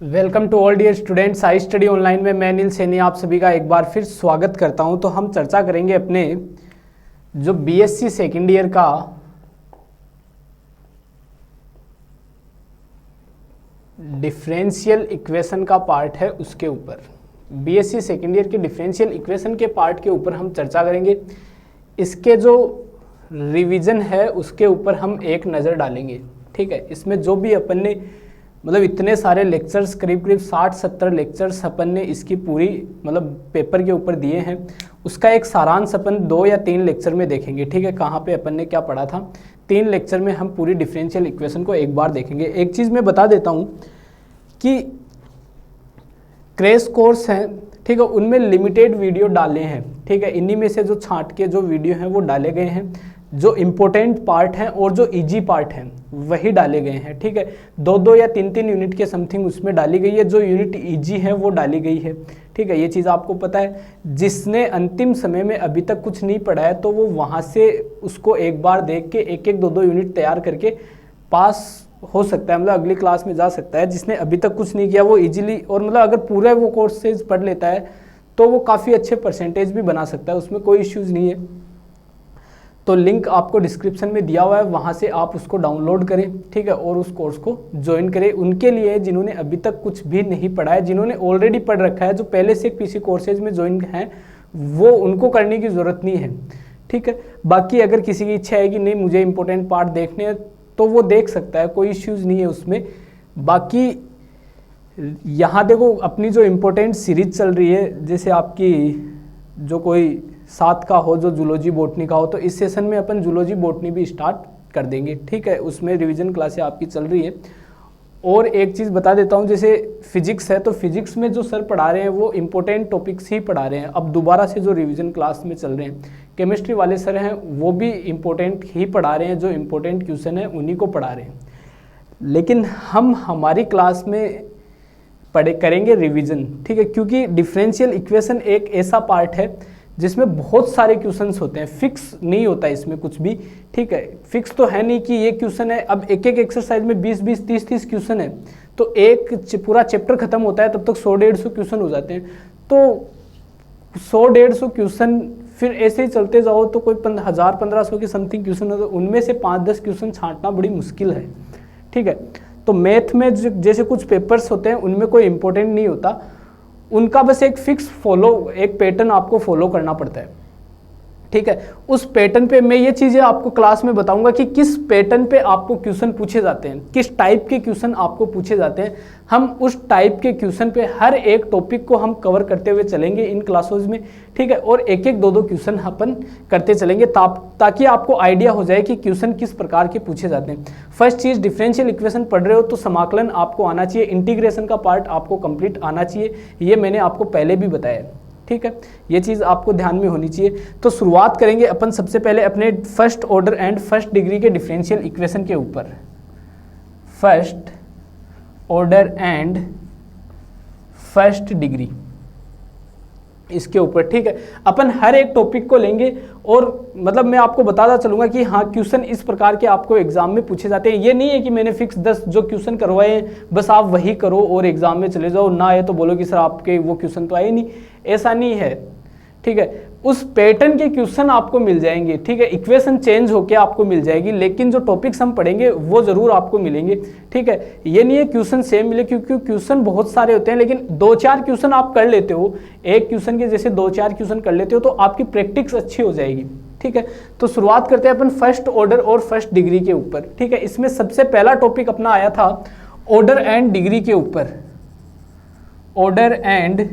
Welcome to all dear students. I study online में मैं नील सैनी आप सभी का एक बार फिर स्वागत करता हूं। तो हम चर्चा करेंगे अपने जो बीएससी सेकेंड ईयर का डिफरेंशियल इक्वेशन का पार्ट है उसके ऊपर। बीएससी सेकेंड ईयर के डिफरेंशियल इक्वेशन के पार्ट के ऊपर हम चर्चा करेंगे। इसके जो रिवीजन है उसके ऊपर हम एक नज़र डालेंगे। ठीक है, इसमें जो भी अपन ने मतलब इतने सारे लेक्चर्स करीब 60-70 लेक्चर्स अपन ने इसकी पूरी मतलब पेपर के ऊपर दिए हैं, उसका एक सारांश अपन 2 या 3 लेक्चर में देखेंगे। ठीक है, कहाँ पे अपन ने क्या पढ़ा था, 3 लेक्चर में हम पूरी डिफरेंशियल इक्वेशन को एक बार देखेंगे। एक चीज़ मैं बता देता हूँ कि क्रैश कोर्स हैं, ठीक है, उनमें लिमिटेड वीडियो डाले हैं। ठीक है, इन्हीं में से जो छांट के जो वीडियो हैं वो डाले गए हैं, जो इम्पोर्टेंट पार्ट हैं और जो इजी पार्ट हैं वही डाले गए हैं। ठीक है, 2-2 या 3-3 यूनिट के समथिंग उसमें डाली गई है, जो यूनिट इजी है वो डाली गई है। ठीक है, ये चीज़ आपको पता है। जिसने अंतिम समय में अभी तक कुछ नहीं पढ़ा है तो वो वहाँ से उसको एक बार देख के 1-1, 2-2 यूनिट तैयार करके पास हो सकता है, मतलब अगली क्लास में जा सकता है। जिसने अभी तक कुछ नहीं किया वो इजीली और मतलब अगर पूरा वो कोर्सेज पढ़ लेता है तो वो काफ़ी अच्छे परसेंटेज भी बना सकता है, उसमें कोई इश्यूज़ नहीं है। तो लिंक आपको डिस्क्रिप्शन में दिया हुआ है, वहाँ से आप उसको डाउनलोड करें। ठीक है, और उस कोर्स को ज्वाइन करें। उनके लिए जिन्होंने अभी तक कुछ भी नहीं पढ़ा है, जिन्होंने ऑलरेडी पढ़ रखा है, जो पहले से किसी कोर्सेज में ज्वाइन हैं, वो उनको करने की ज़रूरत नहीं है। ठीक है, बाकी अगर किसी की इच्छा है कि नहीं मुझे इंपॉर्टेंट पार्ट देखने हैं तो वो देख सकता है, कोई इश्यूज़ नहीं है उसमें। बाकी यहाँ देखो अपनी जो इम्पोर्टेंट सीरीज चल रही है, जैसे आपकी जो कोई 7 का हो, जो जूलॉजी बॉटनी का हो, तो इस सेशन में अपन जूलॉजी बॉटनी भी स्टार्ट कर देंगे। ठीक है, उसमें रिवीजन क्लासें आपकी चल रही है। और एक चीज़ बता देता हूँ, जैसे फिजिक्स है तो फिजिक्स में जो सर पढ़ा रहे हैं वो इम्पोर्टेंट टॉपिक्स ही पढ़ा रहे हैं। अब दोबारा से जो रिवीजन क्लास में चल रहे हैं, केमिस्ट्री वाले सर हैं वो भी इम्पोर्टेंट ही पढ़ा रहे हैं, जो इम्पोर्टेंट क्वेश्चन है उन्हीं को पढ़ा रहे हैं। लेकिन हम हमारी क्लास में करेंगे रिवीजन। ठीक है, क्योंकि डिफरेंशियल इक्वेशन एक ऐसा पार्ट है जिसमें बहुत सारे क्वेश्चंस होते हैं, फिक्स नहीं होता इसमें कुछ भी। ठीक है, फिक्स तो है नहीं कि ये क्वेश्चन है, अब एक एक्सरसाइज में 20-20, 30-30 क्वेश्चन है, तो एक पूरा चैप्टर खत्म होता है तब तक 100-150 क्वेश्चन हो जाते हैं। तो 100-150 क्वेश्चन फिर ऐसे ही चलते जाओ तो कोई 1000-1500 के समथिंग क्वेश्चन हो, तो उनमें से 5-10 क्वेश्चन छांटना बड़ी मुश्किल है। ठीक है, तो मैथ में जैसे कुछ पेपर्स होते हैं उनमें कोई इंपॉर्टेंट नहीं होता, उनका बस एक फिक्स एक पैटर्न आपको फॉलो करना पड़ता है। ठीक है, उस पैटर्न पे मैं ये चीज़ें आपको क्लास में बताऊंगा कि किस पैटर्न पे आपको क्वेश्चन पूछे जाते हैं, किस टाइप के क्वेश्चन आपको पूछे जाते हैं। हम उस टाइप के क्वेश्चन पे हर एक टॉपिक को हम कवर करते हुए चलेंगे इन क्लासेस में। ठीक है, और 1-1, 2-2 क्वेश्चन अपन करते चलेंगे ताकि आपको आइडिया हो जाए कि क्वेश्चन किस प्रकार के पूछे जाते हैं। फर्स्ट चीज़, डिफरेंशियल इक्वेशन पढ़ रहे हो तो समाकलन आपको आना चाहिए, इंटीग्रेशन का पार्ट आपको कंप्लीट आना चाहिए, ये मैंने आपको पहले भी बताया। ठीक है, ये चीज़ आपको ध्यान में होनी चाहिए। तो शुरुआत करेंगे अपन सबसे पहले अपने first order and first degree के डिफरेंशियल इक्वेशन के ऊपर। First order and first degree, इसके ऊपर। ठीक है, अपन हर एक टॉपिक को लेंगे और मतलब मैं आपको बताता चलूंगा कि हाँ क्वेश्चन इस प्रकार के आपको एग्जाम में पूछे जाते हैं। ये नहीं है कि मैंने फिक्स 10 जो क्वेश्चन करवाए हैं बस आप वही करो और एग्जाम में चले जाओ, ना आए तो बोलो कि सर आपके वो क्वेश्चन तो आए नहीं, ऐसा नहीं है। ठीक है, उस पैटर्न के क्वेश्चन आपको मिल जाएंगे। ठीक है, इक्वेशन चेंज होके आपको मिल जाएगी, लेकिन जो टॉपिक्स हम पढ़ेंगे वो जरूर आपको मिलेंगे। ठीक है, ये नहीं है क्वेश्चन सेम मिले, क्योंकि क्वेश्चन बहुत सारे होते हैं, लेकिन 2-4 क्वेश्चन आप कर लेते हो, एक क्वेश्चन के जैसे 2-4 क्वेश्चन कर लेते हो तो आपकी प्रैक्टिस अच्छी हो जाएगी। ठीक है, तो शुरुआत करते हैं अपन फर्स्ट ऑर्डर और फर्स्ट डिग्री के ऊपर। ठीक है, इसमें सबसे पहला टॉपिक अपना आया था ऑर्डर एंड डिग्री के ऊपर। ऑर्डर एंड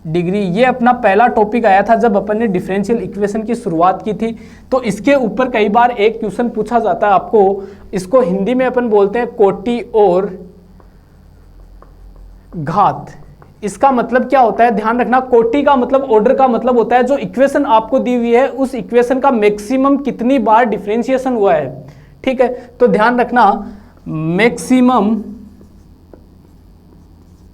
डिग्री ये अपना पहला टॉपिक आया था जब अपन ने डिफरेंशियल इक्वेशन की शुरुआत की थी। तो इसके ऊपर कई बार एक क्वेश्चन पूछा जाता है आपको, इसको हिंदी में अपन बोलते हैं कोटि और घात। इसका मतलब क्या होता है, ध्यान रखना, कोटि का मतलब ऑर्डर का मतलब होता है जो इक्वेशन आपको दी हुई है उस इक्वेशन का मैक्सिमम कितनी बार डिफरेंशिएशन हुआ है। ठीक है, तो ध्यान रखना मैक्सिमम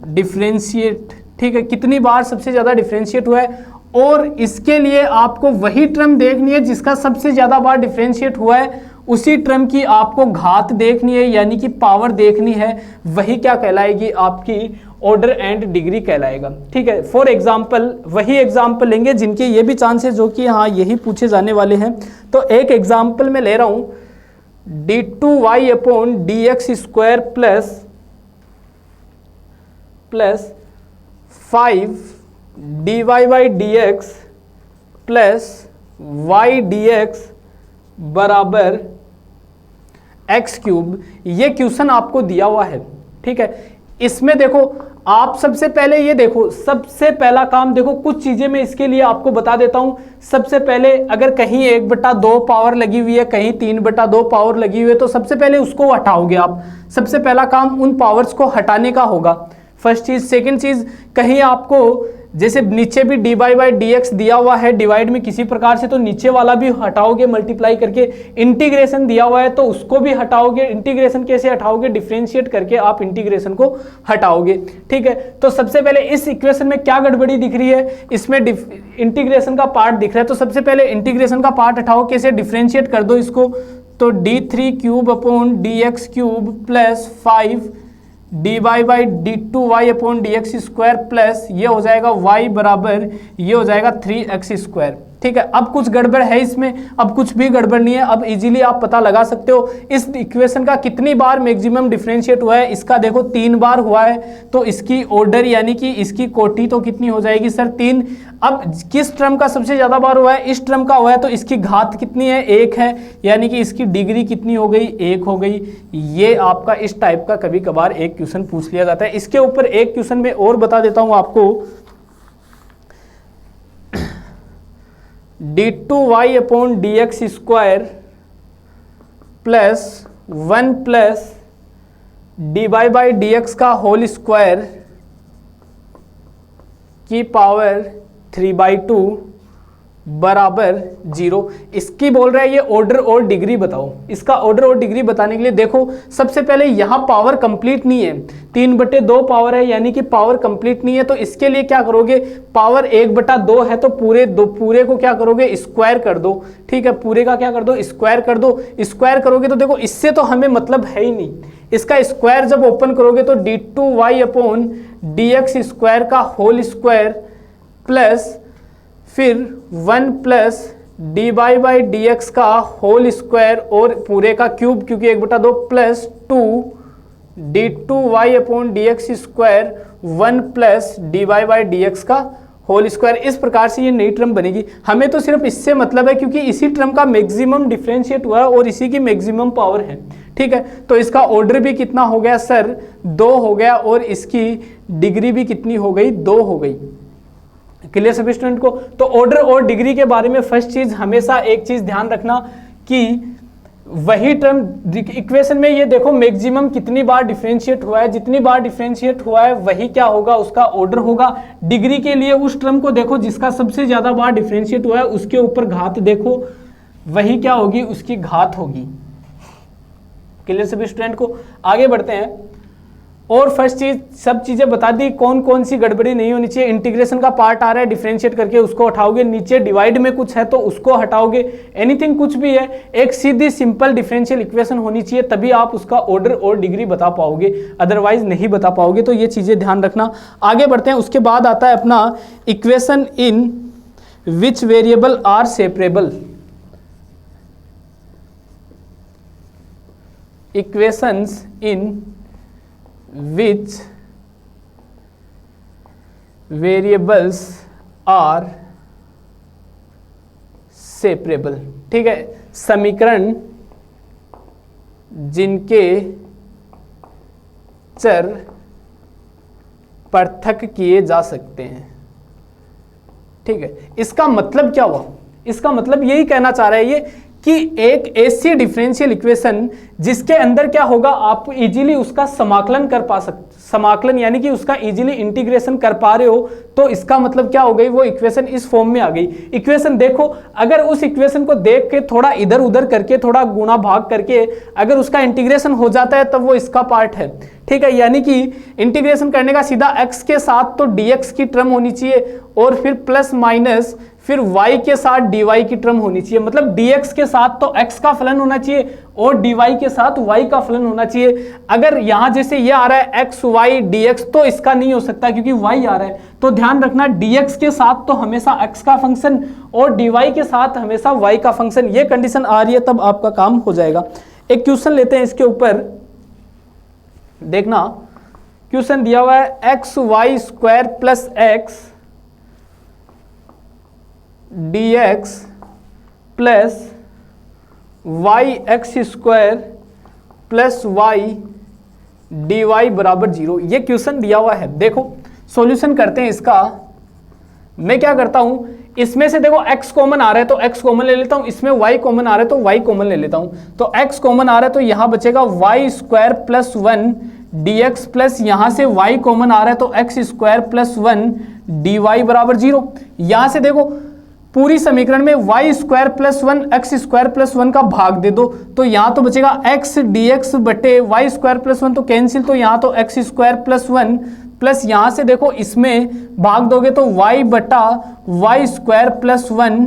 डिफरेंशिएट, ठीक है, कितनी बार सबसे ज्यादा डिफरेंशिएट हुआ है, और इसके लिए आपको वही टर्म देखनी है जिसका सबसे ज्यादा बार डिफरेंशिएट हुआ है उसी टर्म की आपको घात देखनी है यानी कि पावर देखनी है, वही क्या कहलाएगी, आपकी ऑर्डर एंड डिग्री कहलाएगा। ठीक है, फॉर एग्जाम्पल वही एग्जाम्पल लेंगे जिनके ये भी चांसेस जो कि हाँ यही पूछे जाने वाले हैं। तो एक एग्जाम्पल में ले रहा हूँ d2y upon dx square plus 5 dy by dx plus y dx बराबर x क्यूब। ये क्वेश्चन आपको दिया हुआ है। ठीक है, इसमें देखो आप सबसे पहले ये देखो, सबसे पहला काम देखो, कुछ चीजें मैं इसके लिए आपको बता देता हूं। सबसे पहले अगर कहीं 1/2 पावर लगी हुई है, कहीं 3/2 पावर लगी हुई है, तो सबसे पहले उसको हटाओगे आप। सबसे पहला काम उन पावर्स को हटाने का होगा, फर्स्ट चीज। सेकंड चीज, कहीं आपको जैसे नीचे भी dy बाई dx दिया हुआ है डिवाइड में किसी प्रकार से, तो नीचे वाला भी हटाओगे मल्टीप्लाई करके। इंटीग्रेशन दिया हुआ है तो उसको भी हटाओगे। इंटीग्रेशन कैसे हटाओगे, डिफरेंशिएट करके आप इंटीग्रेशन को हटाओगे। ठीक है, तो सबसे पहले इस इक्वेशन में क्या गड़बड़ी दिख रही है, इसमें इंटीग्रेशन का पार्ट दिख रहा है, तो सबसे पहले इंटीग्रेशन का पार्ट हटाओ। कैसे, डिफरेंशिएट कर दो इसको, तो d3 cube upon dx cube plus 5 dy by d2y upon dx square plus ये हो जाएगा y बराबर ये हो जाएगा 3x स्क्वायर। ठीक है, अब कुछ गड़बड़ है इसमें, अब कुछ भी गड़बड़ नहीं है। अब इजीली आप पता लगा सकते हो इस इक्वेशन का कितनी बार मैक्सिमम डिफरेंशिएट हुआ है। इसका देखो 3 बार हुआ है, तो इसकी ऑर्डर यानी कि इसकी कोटि तो कितनी हो जाएगी सर, 3। अब किस टर्म का सबसे ज्यादा बार हुआ है, इस टर्म का हुआ है, तो इसकी घात कितनी है, 1 है, यानी कि इसकी डिग्री कितनी हो गई, 1 हो गई। ये आपका इस टाइप का कभी कभार एक क्वेश्चन पूछ लिया जाता है। इसके ऊपर एक क्वेश्चन में और बता देता हूं आपको, d2y upon dx square plus 1 plus dy by dx का होल स्क्वायर की पावर 3/2 बराबर 0। इसकी बोल रहा है ये ऑर्डर और डिग्री बताओ। इसका ऑर्डर और डिग्री बताने के लिए देखो, सबसे पहले यहाँ पावर कंप्लीट नहीं है, 3/2 पावर है, यानी कि पावर कंप्लीट नहीं है। तो इसके लिए क्या करोगे, पावर 1/2 है तो पूरे को क्या करोगे, स्क्वायर कर दो। ठीक है, पूरे का क्या कर दो, स्क्वायर कर दो। स्क्वायर करोगे तो देखो इससे तो हमें मतलब है ही नहीं, इसका स्क्वायर जब ओपन करोगे तो d2y अपॉन dx स्क्वायर का होल स्क्वायर प्लस फिर 1 प्लस dy बाई dx का होल स्क्वायर और पूरे का क्यूब क्योंकि 1/2 plus 2 d2y upon dx square 1 plus dy by dx का होल स्क्वायर। इस प्रकार से ये नई टर्म बनेगी। हमें तो सिर्फ इससे मतलब है क्योंकि इसी टर्म का मैक्सिमम डिफरेंशिएट हुआ है और इसी की मैक्सिमम पावर है। ठीक है, तो इसका ऑर्डर भी कितना हो गया सर, 2 हो गया, और इसकी डिग्री भी कितनी हो गई, 2 हो गई। क्लियर सभी स्टूडेंट को। तो ऑर्डर और डिग्री के बारे में फर्स्ट चीज हमेशा एक चीज ध्यान रखना कि वही टर्म इक्वेशन में ये देखो मैक्सिमम कितनी बार डिफरेंशिएट हुआ है, जितनी बार डिफरेंशिएट हुआ है वही क्या होगा, उसका ऑर्डर होगा। डिग्री के लिए उस टर्म को देखो जिसका सबसे ज्यादा बार डिफरेंशिएट हुआ है, उसके ऊपर घात देखो, वही क्या होगी, उसकी घात होगी। क्लियर सभी स्टूडेंट को। आगे बढ़ते हैं। और फर्स्ट चीज सब चीजें बता दी, कौन कौन सी गड़बड़ी नहीं होनी चाहिए। इंटीग्रेशन का पार्ट आ रहा है, डिफरेंशिएट करके उसको हटाओगे। नीचे डिवाइड में कुछ है तो उसको हटाओगे। एनीथिंग कुछ भी है, एक सीधी सिंपल डिफरेंशियल इक्वेशन होनी चाहिए, तभी आप उसका ऑर्डर और डिग्री बता पाओगे, अदरवाइज नहीं बता पाओगे। तो ये चीजें ध्यान रखना। आगे बढ़ते हैं। उसके बाद आता है अपना equation in which variable are separable. Equations in which variables are separable। ठीक है, समीकरण जिनके चर पृथक किए जा सकते हैं। ठीक है, इसका मतलब क्या हुआ, इसका मतलब यही कहना चाह रहा है ये कि एक ऐसी डिफरेंशियल इक्वेशन जिसके अंदर क्या होगा, आप इजीली उसका समाकलन कर पा सकते, समाकलन यानी कि उसका इजीली इंटीग्रेशन कर पा रहे हो, तो इसका मतलब क्या हो गई, वो इक्वेशन इस फॉर्म में आ गई। इक्वेशन देखो, अगर उस इक्वेशन को देख के थोड़ा इधर उधर करके, थोड़ा गुणा भाग करके अगर उसका इंटीग्रेशन हो जाता है तब वो इसका पार्ट है। ठीक है, यानी कि इंटीग्रेशन करने का सीधा x के साथ तो dx की टर्म होनी चाहिए और फिर प्लस माइनस फिर y के साथ dy की टर्म होनी चाहिए, मतलब dx के साथ तो x का फलन होना चाहिए और dy के साथ y का फलन होना चाहिए। अगर यहां जैसे ये आ रहा है x y dx तो इसका नहीं हो सकता क्योंकि y आ रहा है, तो ध्यान रखना dx के साथ तो हमेशा x का फंक्शन और dy के साथ हमेशा y का फंक्शन, ये कंडीशन आ रही है तब आपका काम हो जाएगा। एक क्वेश्चन लेते हैं इसके ऊपर, देखना क्वेश्चन दिया हुआ है x y square plus x d x plus y x square plus y d y बराबर 0। ये क्वेश्चन दिया हुआ है। देखो सॉल्यूशन करते हैं इसका। मैं क्या करता हूं, इसमें से देखो x कॉमन आ रहा है तो x कॉमन ले लेता हूं, इसमें y कॉमन आ रहा है तो y कॉमन ले लेता हूं। तो x कॉमन आ रहा है तो यहां बचेगा y square plus 1 dx plus यहां से y कॉमन आ रहा है तो x स्क्वायर प्लस 1 dy बराबर 0। यहां से देखो पूरी समीकरण में y square plus 1 x square plus 1 का भाग दे दो तो यहां तो बचेगा x dx बटे y स्क्वायर प्लस 1 तो कैंसिल, तो यहां तो x स्क्वायर प्लस 1 प्लस यहां से देखो इसमें भाग दोगे तो y बटा y स्क्वायर प्लस 1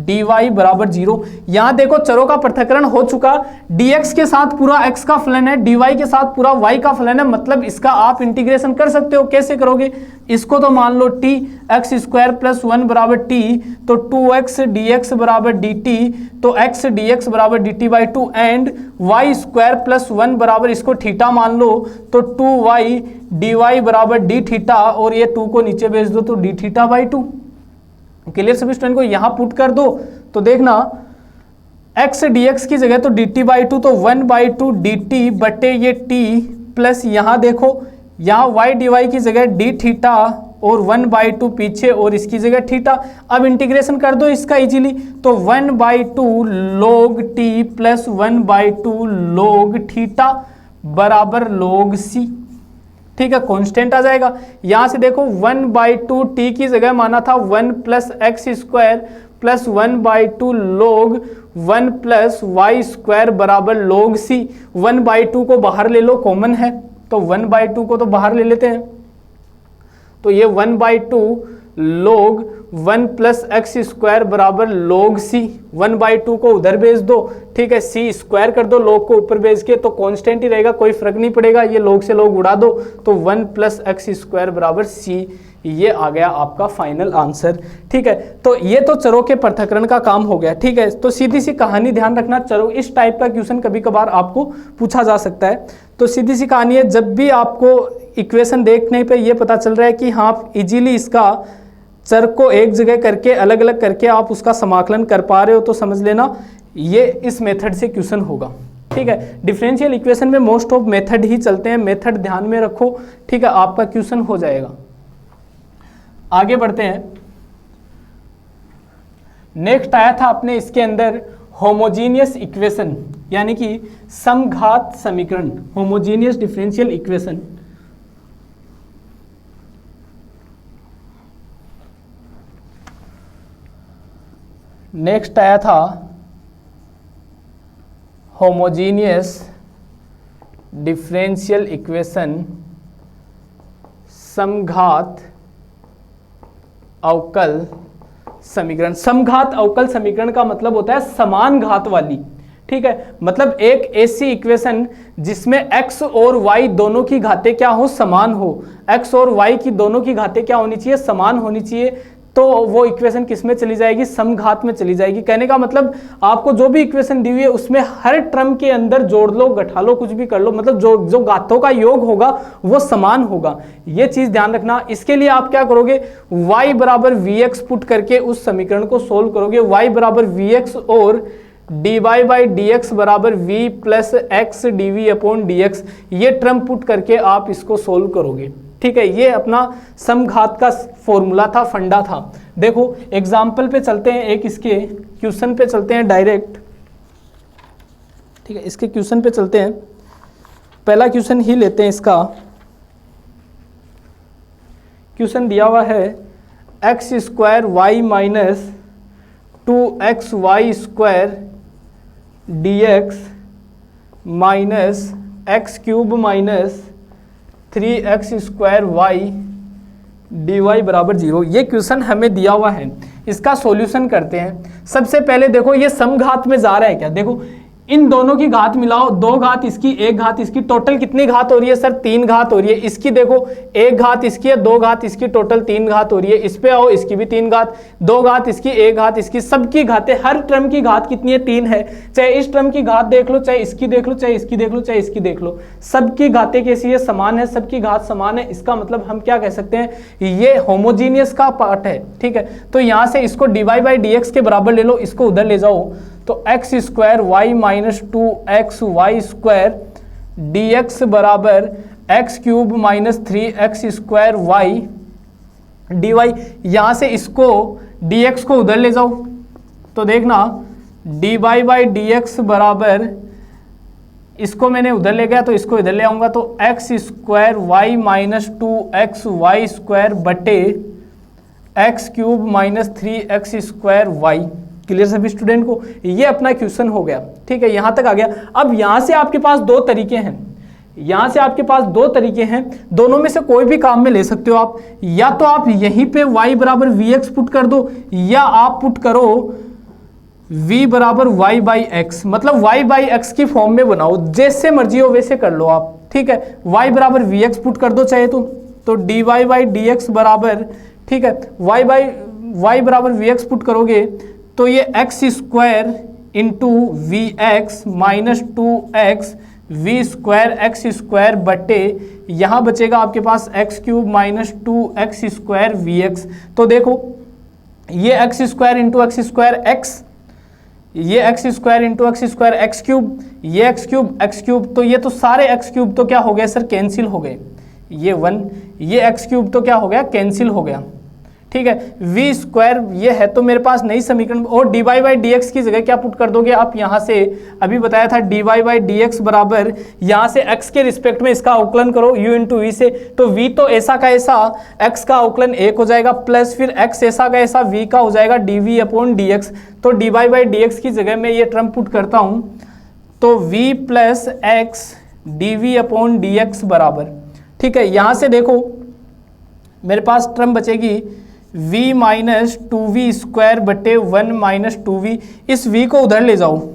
dy बराबर 0। यहां देखो चरों का पृथक्करण हो चुका, dx के साथ पूरा x का फलन है, dy के साथ पूरा y का फलन है, मतलब इसका आप इंटीग्रेशन कर सकते हो। कैसे करोगे, इसको तो मान लो t x स्क्वायर प्लस 1 बराबर t, तो 2x dx बराबर dt, तो x dx बराबर dt by 2 and y square plus 1 बराबर इसको थीटा मान लो तो 2y dy बराबर d थीटा, और ये 2 को नीचे भेज दो तो d थीटा बाई 2। क्लियर सभी स्टूडेंट को, यहां पुट कर दो तो देखना x dx की जगह तो dt बाई 2 तो 1 बाई 2 dt बटे ये t प्लस यहां देखो यहां y dy की जगह d थीटा और 1 बाई 2 पीछे और इसकी जगह थीटा। अब इंटीग्रेशन कर दो इसका इजीली, तो 1 by 2 log t plus 1 by 2 log theta बराबर log c। ठीक है, कांस्टेंट आ जाएगा। यहां से देखो 1 बाई 2 टी की जगह माना था 1 plus x square plus 1 by 2 log 1 plus Y square बराबर log c। 1 बाई 2 को बाहर ले लो, कॉमन है, तो 1 बाई 2 को तो बाहर ले लेते हैं, तो ये 1 by 2 log 1 plus x square बराबर log c। 1 बाई 2 को उधर भेज दो, ठीक है, c स्क्वायर कर दो log को ऊपर भेज के, तो कांस्टेंट ही रहेगा, कोई फर्क नहीं पड़ेगा, ये log से log उड़ा दो तो 1 प्लस एक्स स्क्वायर बराबर c। ये आ गया आपका फाइनल आंसर। ठीक है, तो ये तो चरों के पृथक्करण का काम हो गया। ठीक है, तो सीधी सी कहानी, ध्यान रखना चरों, इस टाइप का क्वेश्चन कभी कभार आपको पूछा जा सकता है। तो सीधी सी कहानी है, जब भी आपको इक्वेशन देखने पे ये पता चल रहा है कि हाँ आप इजीली इसका चर को एक जगह करके अलग अलग करके आप उसका समाकलन कर पा रहे हो, तो समझ लेना ये इस मेथड से क्वेश्चन होगा। ठीक है, डिफरेंशियल इक्वेशन में मोस्ट ऑफ मेथड ही चलते हैं, मेथड ध्यान में रखो। ठीक है, आपका क्वेश्चन हो जाएगा। आगे बढ़ते हैं। नेक्स्ट आया था अपने इसके अंदर होमोजीनियस इक्वेशन, यानी कि समघात समीकरण, होमोजीनियस डिफरेंशियल इक्वेशन। नेक्स्ट आया था होमोजीनियस डिफरेंशियल इक्वेशन, समघात अवकल समीकरण। समघात अवकल समीकरण का मतलब होता है समान घात वाली। ठीक है, मतलब एक ऐसी इक्वेशन जिसमें x और y दोनों की घातें क्या हो, समान हो। x और y की दोनों की घातें क्या होनी चाहिए, समान होनी चाहिए। तो वो इक्वेशन किस में चली जाएगी, समघात में चली जाएगी। कहने का मतलब आपको जो भी इक्वेशन दी हुई है उसमें हर टर्म के अंदर जोड़ लो, घटा लो, कुछ भी कर लो, मतलब जो घातों का योग होगा वो समान होगा। ये चीज ध्यान रखना। इसके लिए आप क्या करोगे, y बराबर vx पुट करके उस समीकरण को सोल्व करोगे। y बराबर vx और dy बाई dx बराबर v plus x D upon dx, ये टर्म पुट करके आप इसको सोल्व करोगे। ठीक है, ये अपना समघात का फॉर्मूला था, फंडा था। देखो एग्जाम्पल पे चलते हैं, एक इसके क्वेश्चन पे चलते हैं डायरेक्ट। ठीक है, इसके क्वेश्चन पे चलते हैं। पहला क्वेश्चन ही लेते हैं इसका। क्वेश्चन दिया हुआ है x square Y minus 2xy square dx minus x cube minus 3x square y dy बराबर 0। ये क्वेश्चन हमें दिया हुआ है। इसका सॉल्यूशन करते हैं। सबसे पहले देखो ये समघात में जा रहा है क्या, देखो इन दोनों की घात मिलाओ, 2 घात इसकी 1 घात इसकी, टोटल कितनी घात हो रही है सर 3 घात हो रही है। इसकी देखो 1 घात इसकी है, 2 घात इसकी, टोटल 3 घात हो रही है। इस पे आओ, इसकी भी 3 घात, 2 घात इसकी, 1 घात इसकी, सबकी घातें, हर टर्म की घात कितनी है 3 है। चाहे इस टर्म की घात देख लो, चाहे इसकी देख लो, चाहे इसकी देख लो, चाहे इसकी देख लो, सबकी घातें कैसी है, समान है, सबकी घात समान है। इसका मतलब हम क्या कह सकते हैं, ये होमोजीनियस का पार्ट है। ठीक है, तो यहां से इसको dy/dx के बराबर ले लो, इसको उधर ले जाओ, तो x square y minus 2xy square dx बराबर x cube minus 3x square y dy। यहां से इसको dx को उधर ले जाओ, तो देखना dy/dx बराबर, इसको मैंने उधर ले गया तो इसको इधर ले आऊंगा, तो x square y minus 2xy square बटे x cube minus 3x square y। Clear सभी स्टूडेंट को, ये अपना क्वेश्चन हो गया। ठीक है, यहां तक आ गया। अब यहां से आपके पास 2 तरीके हैं, यहां से आपके पास 2 तरीके हैं, दोनों में से कोई भी काम में ले सकते हो आप। या तो आप यहीं पे y बराबर vx पुट कर दो, या आप पुट करो v बराबर y/x, मतलब y/x की फॉर्म में बनाओ, जैसे मर्जी हो वैसे कर लो आप। ठीक है, y बराबर vx पुट कर दो चाहे तो dy/dx बराबर, ठीक है, y बराबर vx पुट करोगे तो ये x square into v x minus 2x v square x square बटे, यहाँ बचेगा आपके पास x cube minus 2x square v x. तो देखो ये x square into x square x, ये x square into x square x cube, ये x क्यूब, तो ये तो सारे x क्यूब तो क्या हो गए सर, कैंसिल हो गए। ये 1, ये x क्यूब तो क्या हो गया, कैंसिल हो गया। ठीक है, v स्क्वायर ये है तो मेरे पास नई समीकरण, और dy/dx की जगह क्या पुट कर दोगे आप, यहाँ से अभी बताया था dy/dx बराबर, यहाँ से x के रिस्पेक्ट में इसका अवकलन करो u इंटू वी से, तो v तो ऐसा का ऐसा x का अवकलन 1 हो जाएगा, प्लस फिर x ऐसा का ऐसा v का हो जाएगा dv/dx। तो dy/dx की जगह मैं ये टर्म पुट करता हूँ, तो v प्लस x dv/dx बराबर, ठीक है, यहाँ से देखो मेरे पास टर्म बचेगी v माइनस 2v स्क्वायर बटे 1 माइनस 2v, इस v को उधर ले जाओ,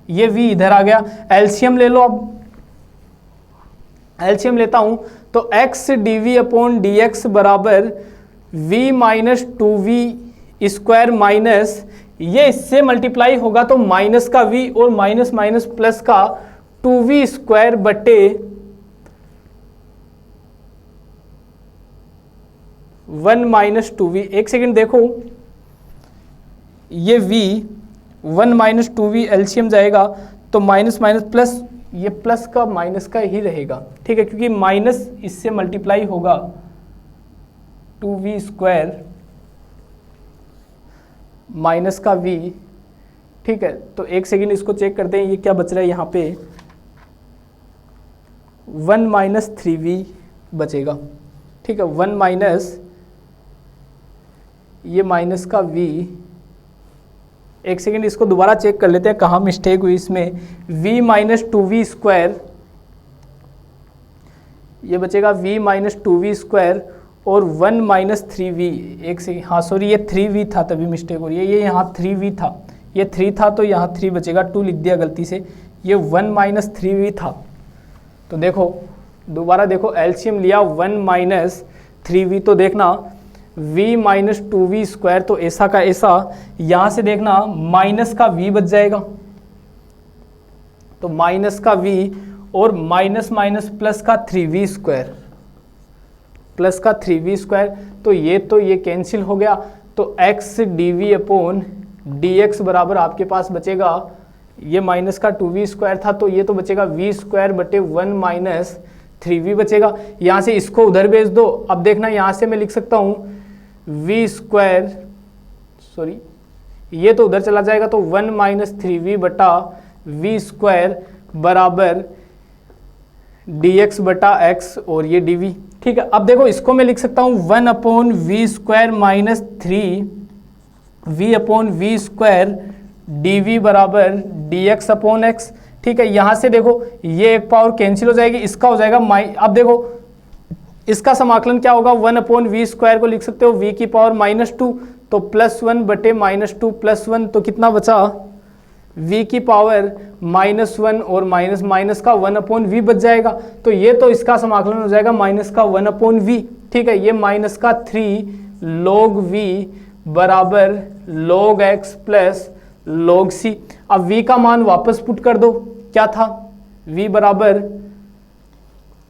ये v इधर आ गया, एलसीएम ले लो। अब एलसीएम लेता हूं तो x dv/dx बराबर v minus 2v square minus, ये इससे मल्टीप्लाई होगा तो माइनस का v और माइनस माइनस प्लस का 2v स्क्वायर बटे 1 माइनस 2v। एक सेकेंड देखो, ये v 1 माइनस 2v एलसीएम जाएगा तो माइनस माइनस प्लस, ये प्लस का माइनस का ही रहेगा। ठीक है, क्योंकि माइनस इससे मल्टीप्लाई होगा 2v स्क्वायर माइनस का v। ठीक है, तो एक सेकेंड इसको चेक करते हैं, ये क्या बच रहा है यहाँ पे, 1 माइनस 3v बचेगा। ठीक है, 1 माइनस ये माइनस का v, एक सेकेंड इसको दोबारा चेक कर लेते हैं कहाँ मिस्टेक हुई इसमें, v माइनस 2v स्क्वायर, ये बचेगा v माइनस 2v स्क्वायर और 1 माइनस 3v, एक सेकेंड, हाँ सॉरी ये 3v था तभी मिस्टेक हो रही है, ये यहाँ 3v था, ये 3 था तो यहाँ 3 बचेगा, 2 लिख दिया गलती से, ये 1 माइनस 3v था। तो देखो दोबारा देखो, एलसीएम लिया 1 माइनस 3v, तो देखना v माइनस 2v स्क्वायर तो ऐसा का ऐसा, यहाँ से देखना माइनस का v बच जाएगा, तो माइनस का v और माइनस माइनस प्लस का 3v स्क्वायर, प्लस का 3v स्क्वायर, तो ये कैंसिल हो गया, तो x dv/dx बराबर आपके पास बचेगा, ये माइनस का 2v स्क्वायर था तो ये तो बचेगा v स्क्वायर बटे 1 माइनस 3v बचेगा। यहाँ से इसको उधर भेज दो, अब देखना यहाँ से मैं लिख सकता हूँ v स्क्वायर, सॉरी ये तो उधर चला जाएगा, तो 1 माइनस 3v बटा v स्क्वायर बराबर dx बटा x और ये dv। ठीक है, अब देखो इसको मैं लिख सकता हूँ 1/v square minus 3v/v square dv बराबर dx/x। ठीक है, यहाँ से देखो ये एक पावर कैंसिल हो जाएगी, इसका हो जाएगा अब देखो इसका समाकलन क्या होगा, 1/v स्क्वायर को लिख सकते हो v की पावर -2, तो +1 बटे -2 +1 तो कितना बचा, v की पावर -1 और माइनस का 1/v बच जाएगा। तो ये तो इसका समाकलन हो जाएगा माइनस का 1/v। ठीक है, ये माइनस का 3 log v बराबर log x plus log c। अब v का मान वापस पुट कर दो, क्या था, v बराबर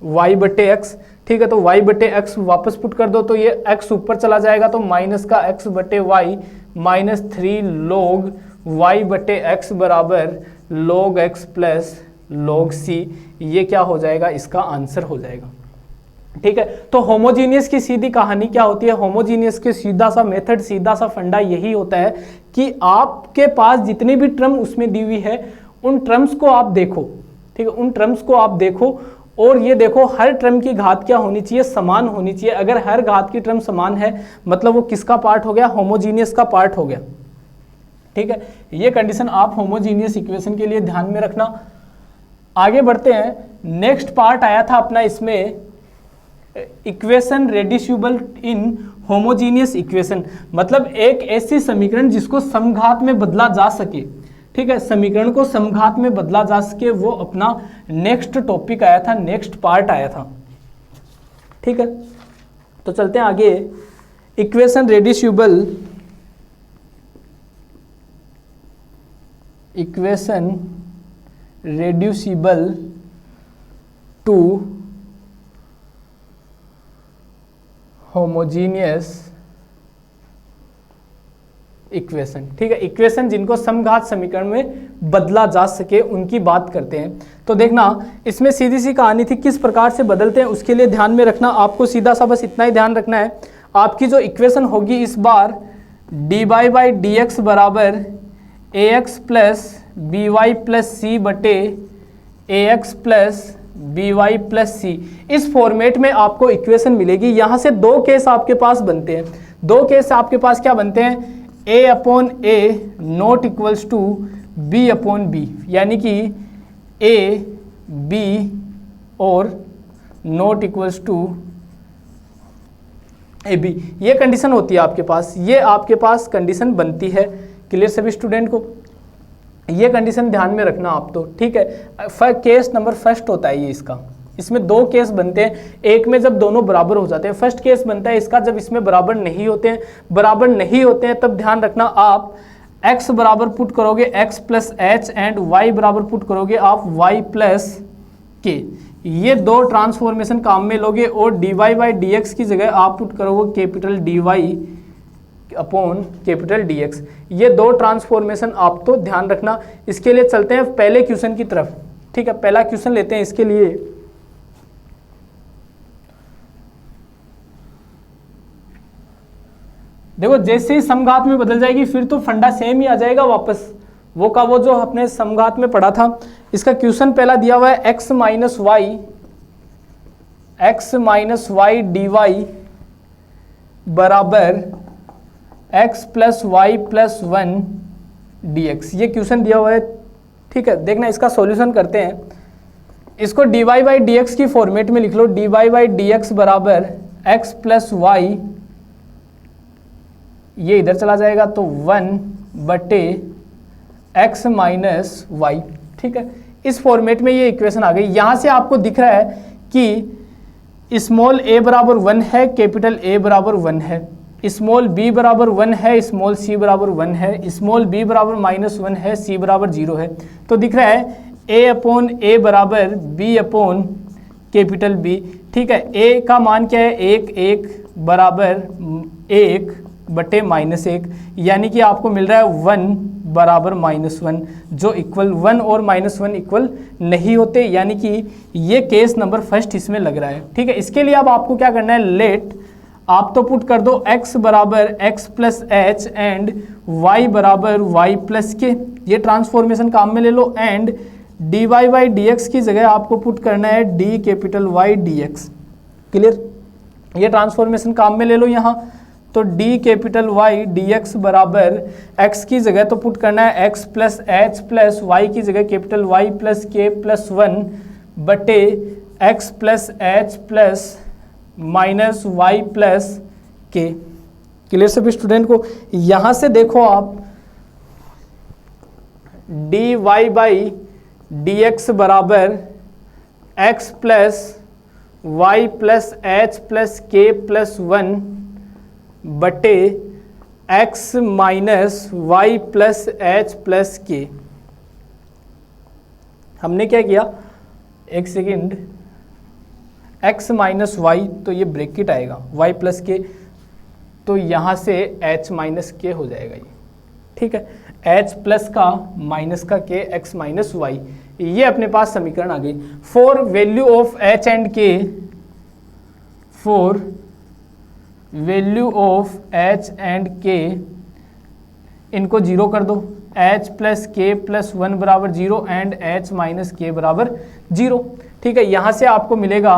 y बटे x। ठीक है, तो y बटे x वापस पुट कर दो तो ये x ऊपर चला जाएगा, तो माइनस का x बटे y -3 log y बटे x बराबर log x plus log c। ये क्या हो जाएगा, इसका आंसर हो जाएगा। ठीक है, तो होमोजीनियस की सीधी कहानी क्या होती है, होमोजीनियस के सीधा सा मेथड, सीधा सा फंडा यही होता है कि आपके पास जितनी भी टर्म उसमें दी हुई है उन टर्म्स को आप देखो। ठीक है, उन टर्म्स को आप देखो और ये देखो हर टर्म की घात क्या होनी चाहिए, समान होनी चाहिए। अगर हर घात की टर्म समान है मतलब वो किसका पार्ट हो गया, होमोजीनियस का पार्ट हो गया। ठीक है, ये कंडीशन आप होमोजीनियस इक्वेशन के लिए ध्यान में रखना। आगे बढ़ते हैं, नेक्स्ट पार्ट आया था अपना इसमें इक्वेशन रेड्यूसिबल इन होमोजीनियस इक्वेशन, मतलब एक ऐसी समीकरण जिसको समघात में बदला जा सके। ठीक है, समीकरण को समघात में बदला जा सके, वो अपना नेक्स्ट टॉपिक आया था, नेक्स्ट पार्ट आया था। ठीक है, तो चलते हैं आगे। Equation reducible to homogeneous equation. ठीक है, इक्वेशन जिनको समघात समीकरण में बदला जा सके उनकी बात करते हैं। तो देखना इसमें सीधी सी कहानी थी, किस प्रकार से बदलते हैं उसके लिए ध्यान में रखना। आपको सीधा सा बस इतना ही ध्यान रखना है, आपकी जो इक्वेशन होगी इस बार dy/dx बराबर ax plus by plus c बटे ax प्लस by प्लस सी, इस फॉर्मेट में आपको इक्वेशन मिलेगी। यहाँ से दो केस आपके पास बनते हैं, दो केस आपके पास क्या बनते हैं, a/a not equals to b/b, यानी कि a b और नॉट इक्वल्स टू ab, ये कंडीशन होती है आपके पास, ये आपके पास कंडीशन बनती है। क्लियर सभी स्टूडेंट को, ये कंडीशन ध्यान में रखना आप तो। ठीक है, केस नंबर फर्स्ट होता है ये इसका, इसमें दो केस बनते हैं, एक में जब दोनों बराबर हो जाते हैं, फर्स्ट केस बनता है इसका जब इसमें बराबर नहीं होते हैं। बराबर नहीं होते हैं तब ध्यान रखना आप x बराबर पुट करोगे x plus H and y बराबर पुट करोगे आप y प्लस के, ये दो ट्रांसफॉर्मेशन काम में लोगे और dy/dx की जगह आप पुट करोगे capital dy upon capital dx। ये दो ट्रांसफॉर्मेशन आप तो ध्यान रखना। इसके लिए चलते हैं पहले क्वेश्चन की तरफ। ठीक है, पहला क्वेश्चन लेते हैं इसके लिए। देखो जैसे ही समघात में बदल जाएगी फिर तो फंडा सेम ही आ जाएगा वापस, वो का वो जो अपने समघात में पढ़ा था। इसका क्वेश्चन पहला दिया हुआ है x माइनस y बराबर x plus y plus 1 dx, ये क्वेश्चन दिया हुआ है। ठीक है, देखना इसका सॉल्यूशन करते हैं। इसको dy/dx की फॉर्मेट में लिख लो, dy/dx बराबर x प्लस वाई, ये इधर चला जाएगा तो 1 बटे x माइनस वाई। ठीक है, इस फॉर्मेट में ये इक्वेशन आ गई। यहाँ से आपको दिख रहा है कि स्मॉल a बराबर 1 है, कैपिटल A बराबर 1 है, स्मॉल b बराबर 1 है, स्मॉल c बराबर 1 है, स्मॉल b बराबर -1 है, c बराबर 0 है। तो दिख रहा है a/a बराबर b/, कैपिटल B। ठीक है, a का मान क्या है, 1 बराबर 1 बटे -1, यानी कि आपको मिल रहा है 1 बराबर -1, जो इक्वल 1 और -1 इक्वल नहीं होते, यानी कि ये केस नंबर फर्स्ट इसमें लग रहा है। ठीक है, इसके लिए अब आपको क्या करना है, लेट आप तो पुट कर दो x बराबर x plus H and y बराबर y प्लस के, ये ट्रांसफॉर्मेशन काम में ले लो, एंड dy/dx की जगह आपको पुट करना है d capital Y dx। Clear, ये ट्रांसफॉर्मेशन काम में ले लो यहाँ, तो d कैपिटल Y dx बराबर x की जगह तो पुट करना है x plus h plus y की जगह capital Y plus k plus 1 बटे x plus h plus minus y plus k. Clear सभी स्टूडेंट को? यहां से देखो आप dy बाई डी एक्स बराबर x plus y plus h plus k plus 1 बटे x minus y plus h plus k. हमने क्या किया, एक सेकेंड, x माइनस वाई तो ये ब्रैकेट आएगा, y प्लस के तो यहाँ से h माइनस के हो जाएगा ये, ठीक है। h प्लस का माइनस का k, x माइनस वाई, ये अपने पास समीकरण आ गई। For value of h and k, for value of h and k, इनको जीरो कर दो, h प्लस के प्लस 1 बराबर 0 एंड h माइनस के बराबर 0, ठीक है। यहाँ से आपको मिलेगा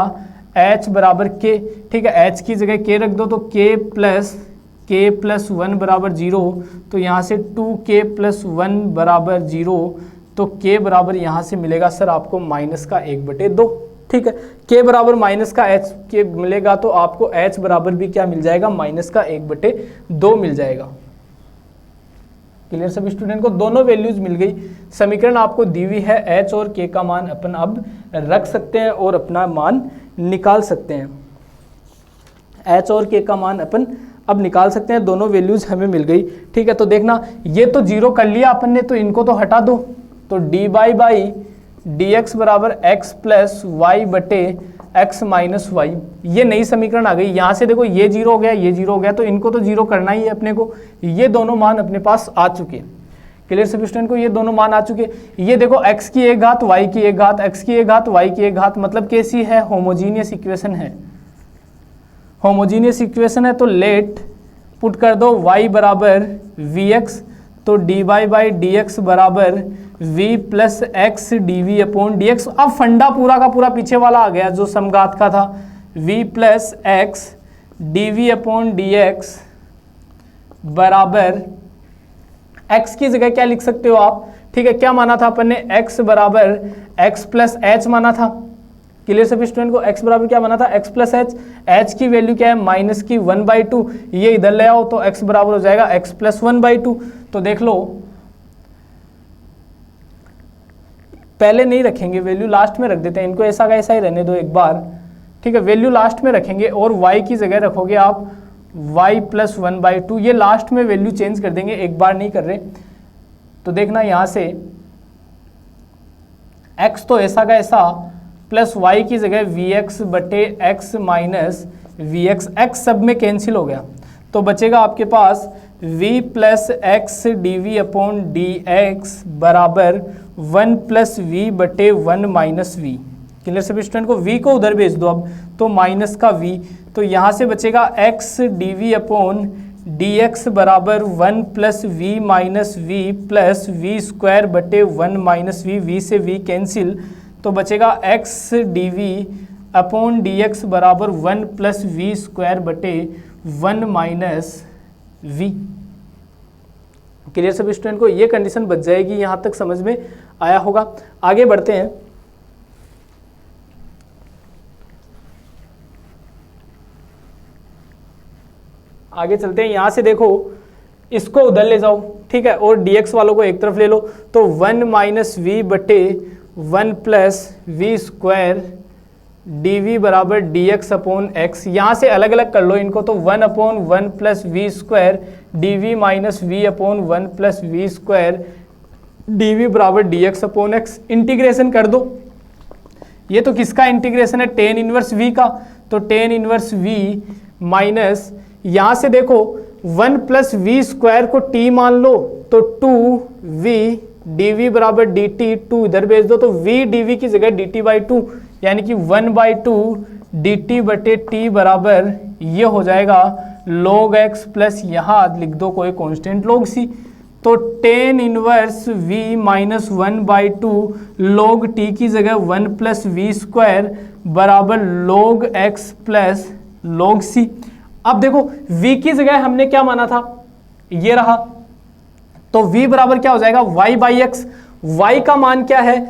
h बराबर k, ठीक है। h की जगह k रख दो तो k प्लस 1 बराबर 0, तो यहाँ से 2k प्लस 1 बराबर 0, तो k बराबर यहाँ से मिलेगा सर आपको माइनस का 1/2, ठीक है। k बराबर माइनस का h के मिलेगा तो आपको h बराबर भी क्या मिल जाएगा, माइनस का 1/2 मिल जाएगा। क्लियर सभी स्टूडेंट को? दोनों वैल्यूज मिल गई, समीकरण आपको दी हुई है, h और k का मान अपन अब रख सकते हैं और अपना मान निकाल सकते हैं। h और k का मान अपन अब निकाल सकते हैं, दोनों वैल्यूज हमें मिल गई, ठीक है। तो देखना, ये तो जीरो कर लिया अपन ने, तो इनको तो हटा दो, तो dy बाई डी एक्स बराबर x प्लस वाई बटे x माइनस वाई, ये नई समीकरण आ गई। यहाँ से देखो ये जीरो हो गया, ये जीरो हो गया, तो इनको तो जीरो करना ही है अपने को। ये दोनों मान अपने पास आ चुके हैं। क्लियर सभी स्टूडेंट को? ये दोनों मान आ चुके। ये देखो x की एक घात y की एक घात, x की एक घात y की एक घात, मतलब कैसी है, होमोजीनियस इक्वेशन है। होमोजीनियस इक्वेशन है तो लेट पुट कर दो y बराबर vx, तो dy बाई डी एक्स बराबर v plus x d v upon d x. अब फंडा पूरा का पूरा पीछे वाला आ गया जो समघात का था, v plus x d v upon d x बराबर x की जगह क्या लिख सकते हो आप, ठीक है। क्या माना था अपन ने, x बराबर x प्लस एच माना था। क्लियर सभी स्टूडेंट को? x बराबर क्या माना था, x प्लस एच, h की वैल्यू क्या है, माइनस की 1/2, ये इधर ले आओ तो x बराबर हो जाएगा x प्लस 1/2। तो देख लो, पहले नहीं रखेंगे, वैल्यू लास्ट में रख देते हैं, इनको ऐसा का ऐसा ही रहने दो एक बार, ठीक है। वैल्यू लास्ट में रखेंगे और y की जगह रखोगे आप y प्लस 1/2, ये लास्ट में वैल्यू चेंज कर देंगे, एक बार नहीं कर रहे। तो देखना यहाँ से x तो ऐसा का ऐसा प्लस y की जगह vx बटे x माइनस vx, x सब में कैंसिल हो गया, तो बचेगा आपके पास v plus x d v upon d x बराबर 1 प्लस वी बटे 1 माइनस वी। क्लियर सभी स्टूडेंट को? v को उधर भेज दो अब, तो माइनस का v, तो यहाँ से बचेगा x d v upon d x बराबर 1 plus v minus v plus v square बटे 1 माइनस वी, v से v कैंसिल, तो बचेगा x d v upon d x बराबर 1 प्लस वी स्क्वायर बटे 1 माइनस वी। क्लियर सभी स्टूडेंट को? ये कंडीशन बच जाएगी, यहाँ तक समझ में आया होगा। आगे बढ़ते हैं, आगे चलते हैं। यहाँ से देखो, इसको उधर ले जाओ, ठीक है, और dx वालों को एक तरफ ले लो, तो 1 माइनस वी बटे 1 plus v square d v बराबर डी एक्स अपॉन एक्स। यहाँ से अलग अलग कर लो इनको, तो 1 upon 1 plus v square d v minus v upon 1 plus v square d v बराबर d x upon x. Integration कर दो, ये तो किसका इंटीग्रेशन है, टेन इनवर्स वी का, तो टेन इनवर्स वी माइनस, यहाँ से देखो 1 प्लस वी स्क्वायर को t मान लो, तो 2v डी वी बराबर डी टी, 2 इधर भेज दो, तो v डी वी की जगह डी टी बाई 2, यानी कि 1/2 डी टी बटे टी बराबर ये हो जाएगा log x प्लस यहाँ लिख दो कोई कांस्टेंट log c, तो tan inverse v minus 1/2 log t की जगह 1 प्लस वी स्क्वायर बराबर log x plus log c। अब देखो v की जगह हमने क्या माना था, ये रहा, तो v बराबर क्या हो जाएगा y बाई एक्स। y का मान क्या है,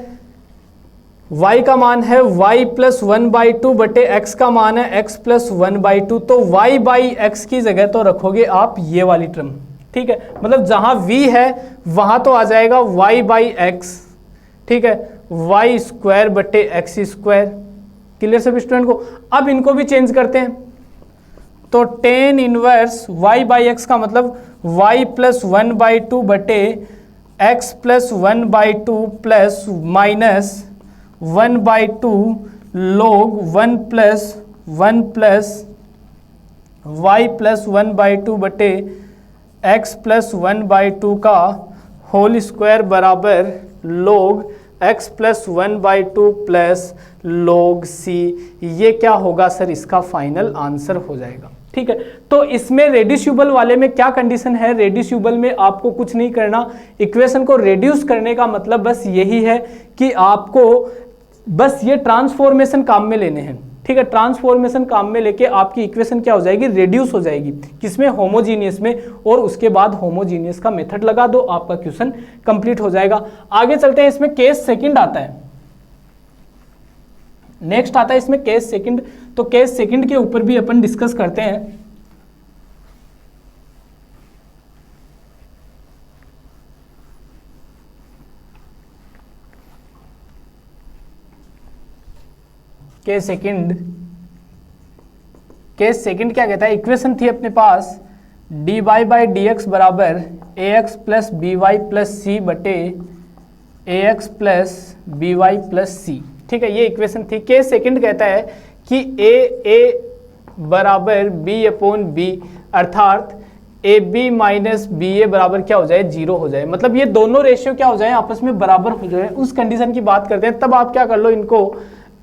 y का मान है y प्लस 1/2 बटे x का मान है x प्लस 1/2, तो y बाई एक्स की जगह तो रखोगे आप ये वाली टर्म, ठीक है। मतलब जहां v है वहां तो आ जाएगा y बाई एक्स, ठीक है, y स्क्वायर बटे एक्स स्क्वायर। क्लियर सभी स्टूडेंट को? अब इनको भी चेंज करते हैं, तो ten inverse y by x का मतलब y प्लस 1/2 बटे x plus 1/2 plus minus 1/2 log 1 plus y plus 1/2 बटे x प्लस 1/2 का होल स्क्वायर बराबर log x plus 1/2 plus log c। ये क्या होगा सर? इसका फाइनल आंसर हो जाएगा, ठीक है। तो इसमें रेड्यूसिबल वाले में क्या कंडीशन है? रेड्यूसिबल में आपको कुछ नहीं करना, इक्वेशन को रेड्यूस करने का मतलब बस यही है कि आपको बस ये ट्रांसफॉर्मेशन काम में लेने हैं, ठीक है। ट्रांसफॉर्मेशन काम में लेके आपकी इक्वेशन क्या हो जाएगी? रेड्यूस हो जाएगी। किसमें? होमोजीनियस में। और उसके बाद होमोजीनियस का मेथड लगा दो, आपका क्वेश्चन कंप्लीट हो जाएगा। आगे चलते हैं, इसमें केस सेकंड आता है, नेक्स्ट आता है इसमें केस सेकंड। तो केस सेकंड के ऊपर भी अपन डिस्कस करते हैं। केस सेकंड क्या कहता है? इक्वेशन थी अपने पास dy बाई डी एक्स बराबर ax plus b y plus c बटे ax plus b y plus c, ठीक है, ये इक्वेशन थी। केस सेकंड कहता है कि a बराबर b अपॉन बी, अर्थात ab माइनस बी ए बराबर क्या हो जाए? 0 हो जाए। मतलब ये दोनों रेशियो क्या हो जाए? आपस में बराबर हो जाए। उस कंडीशन की बात करते हैं। तब आप क्या कर लो, इनको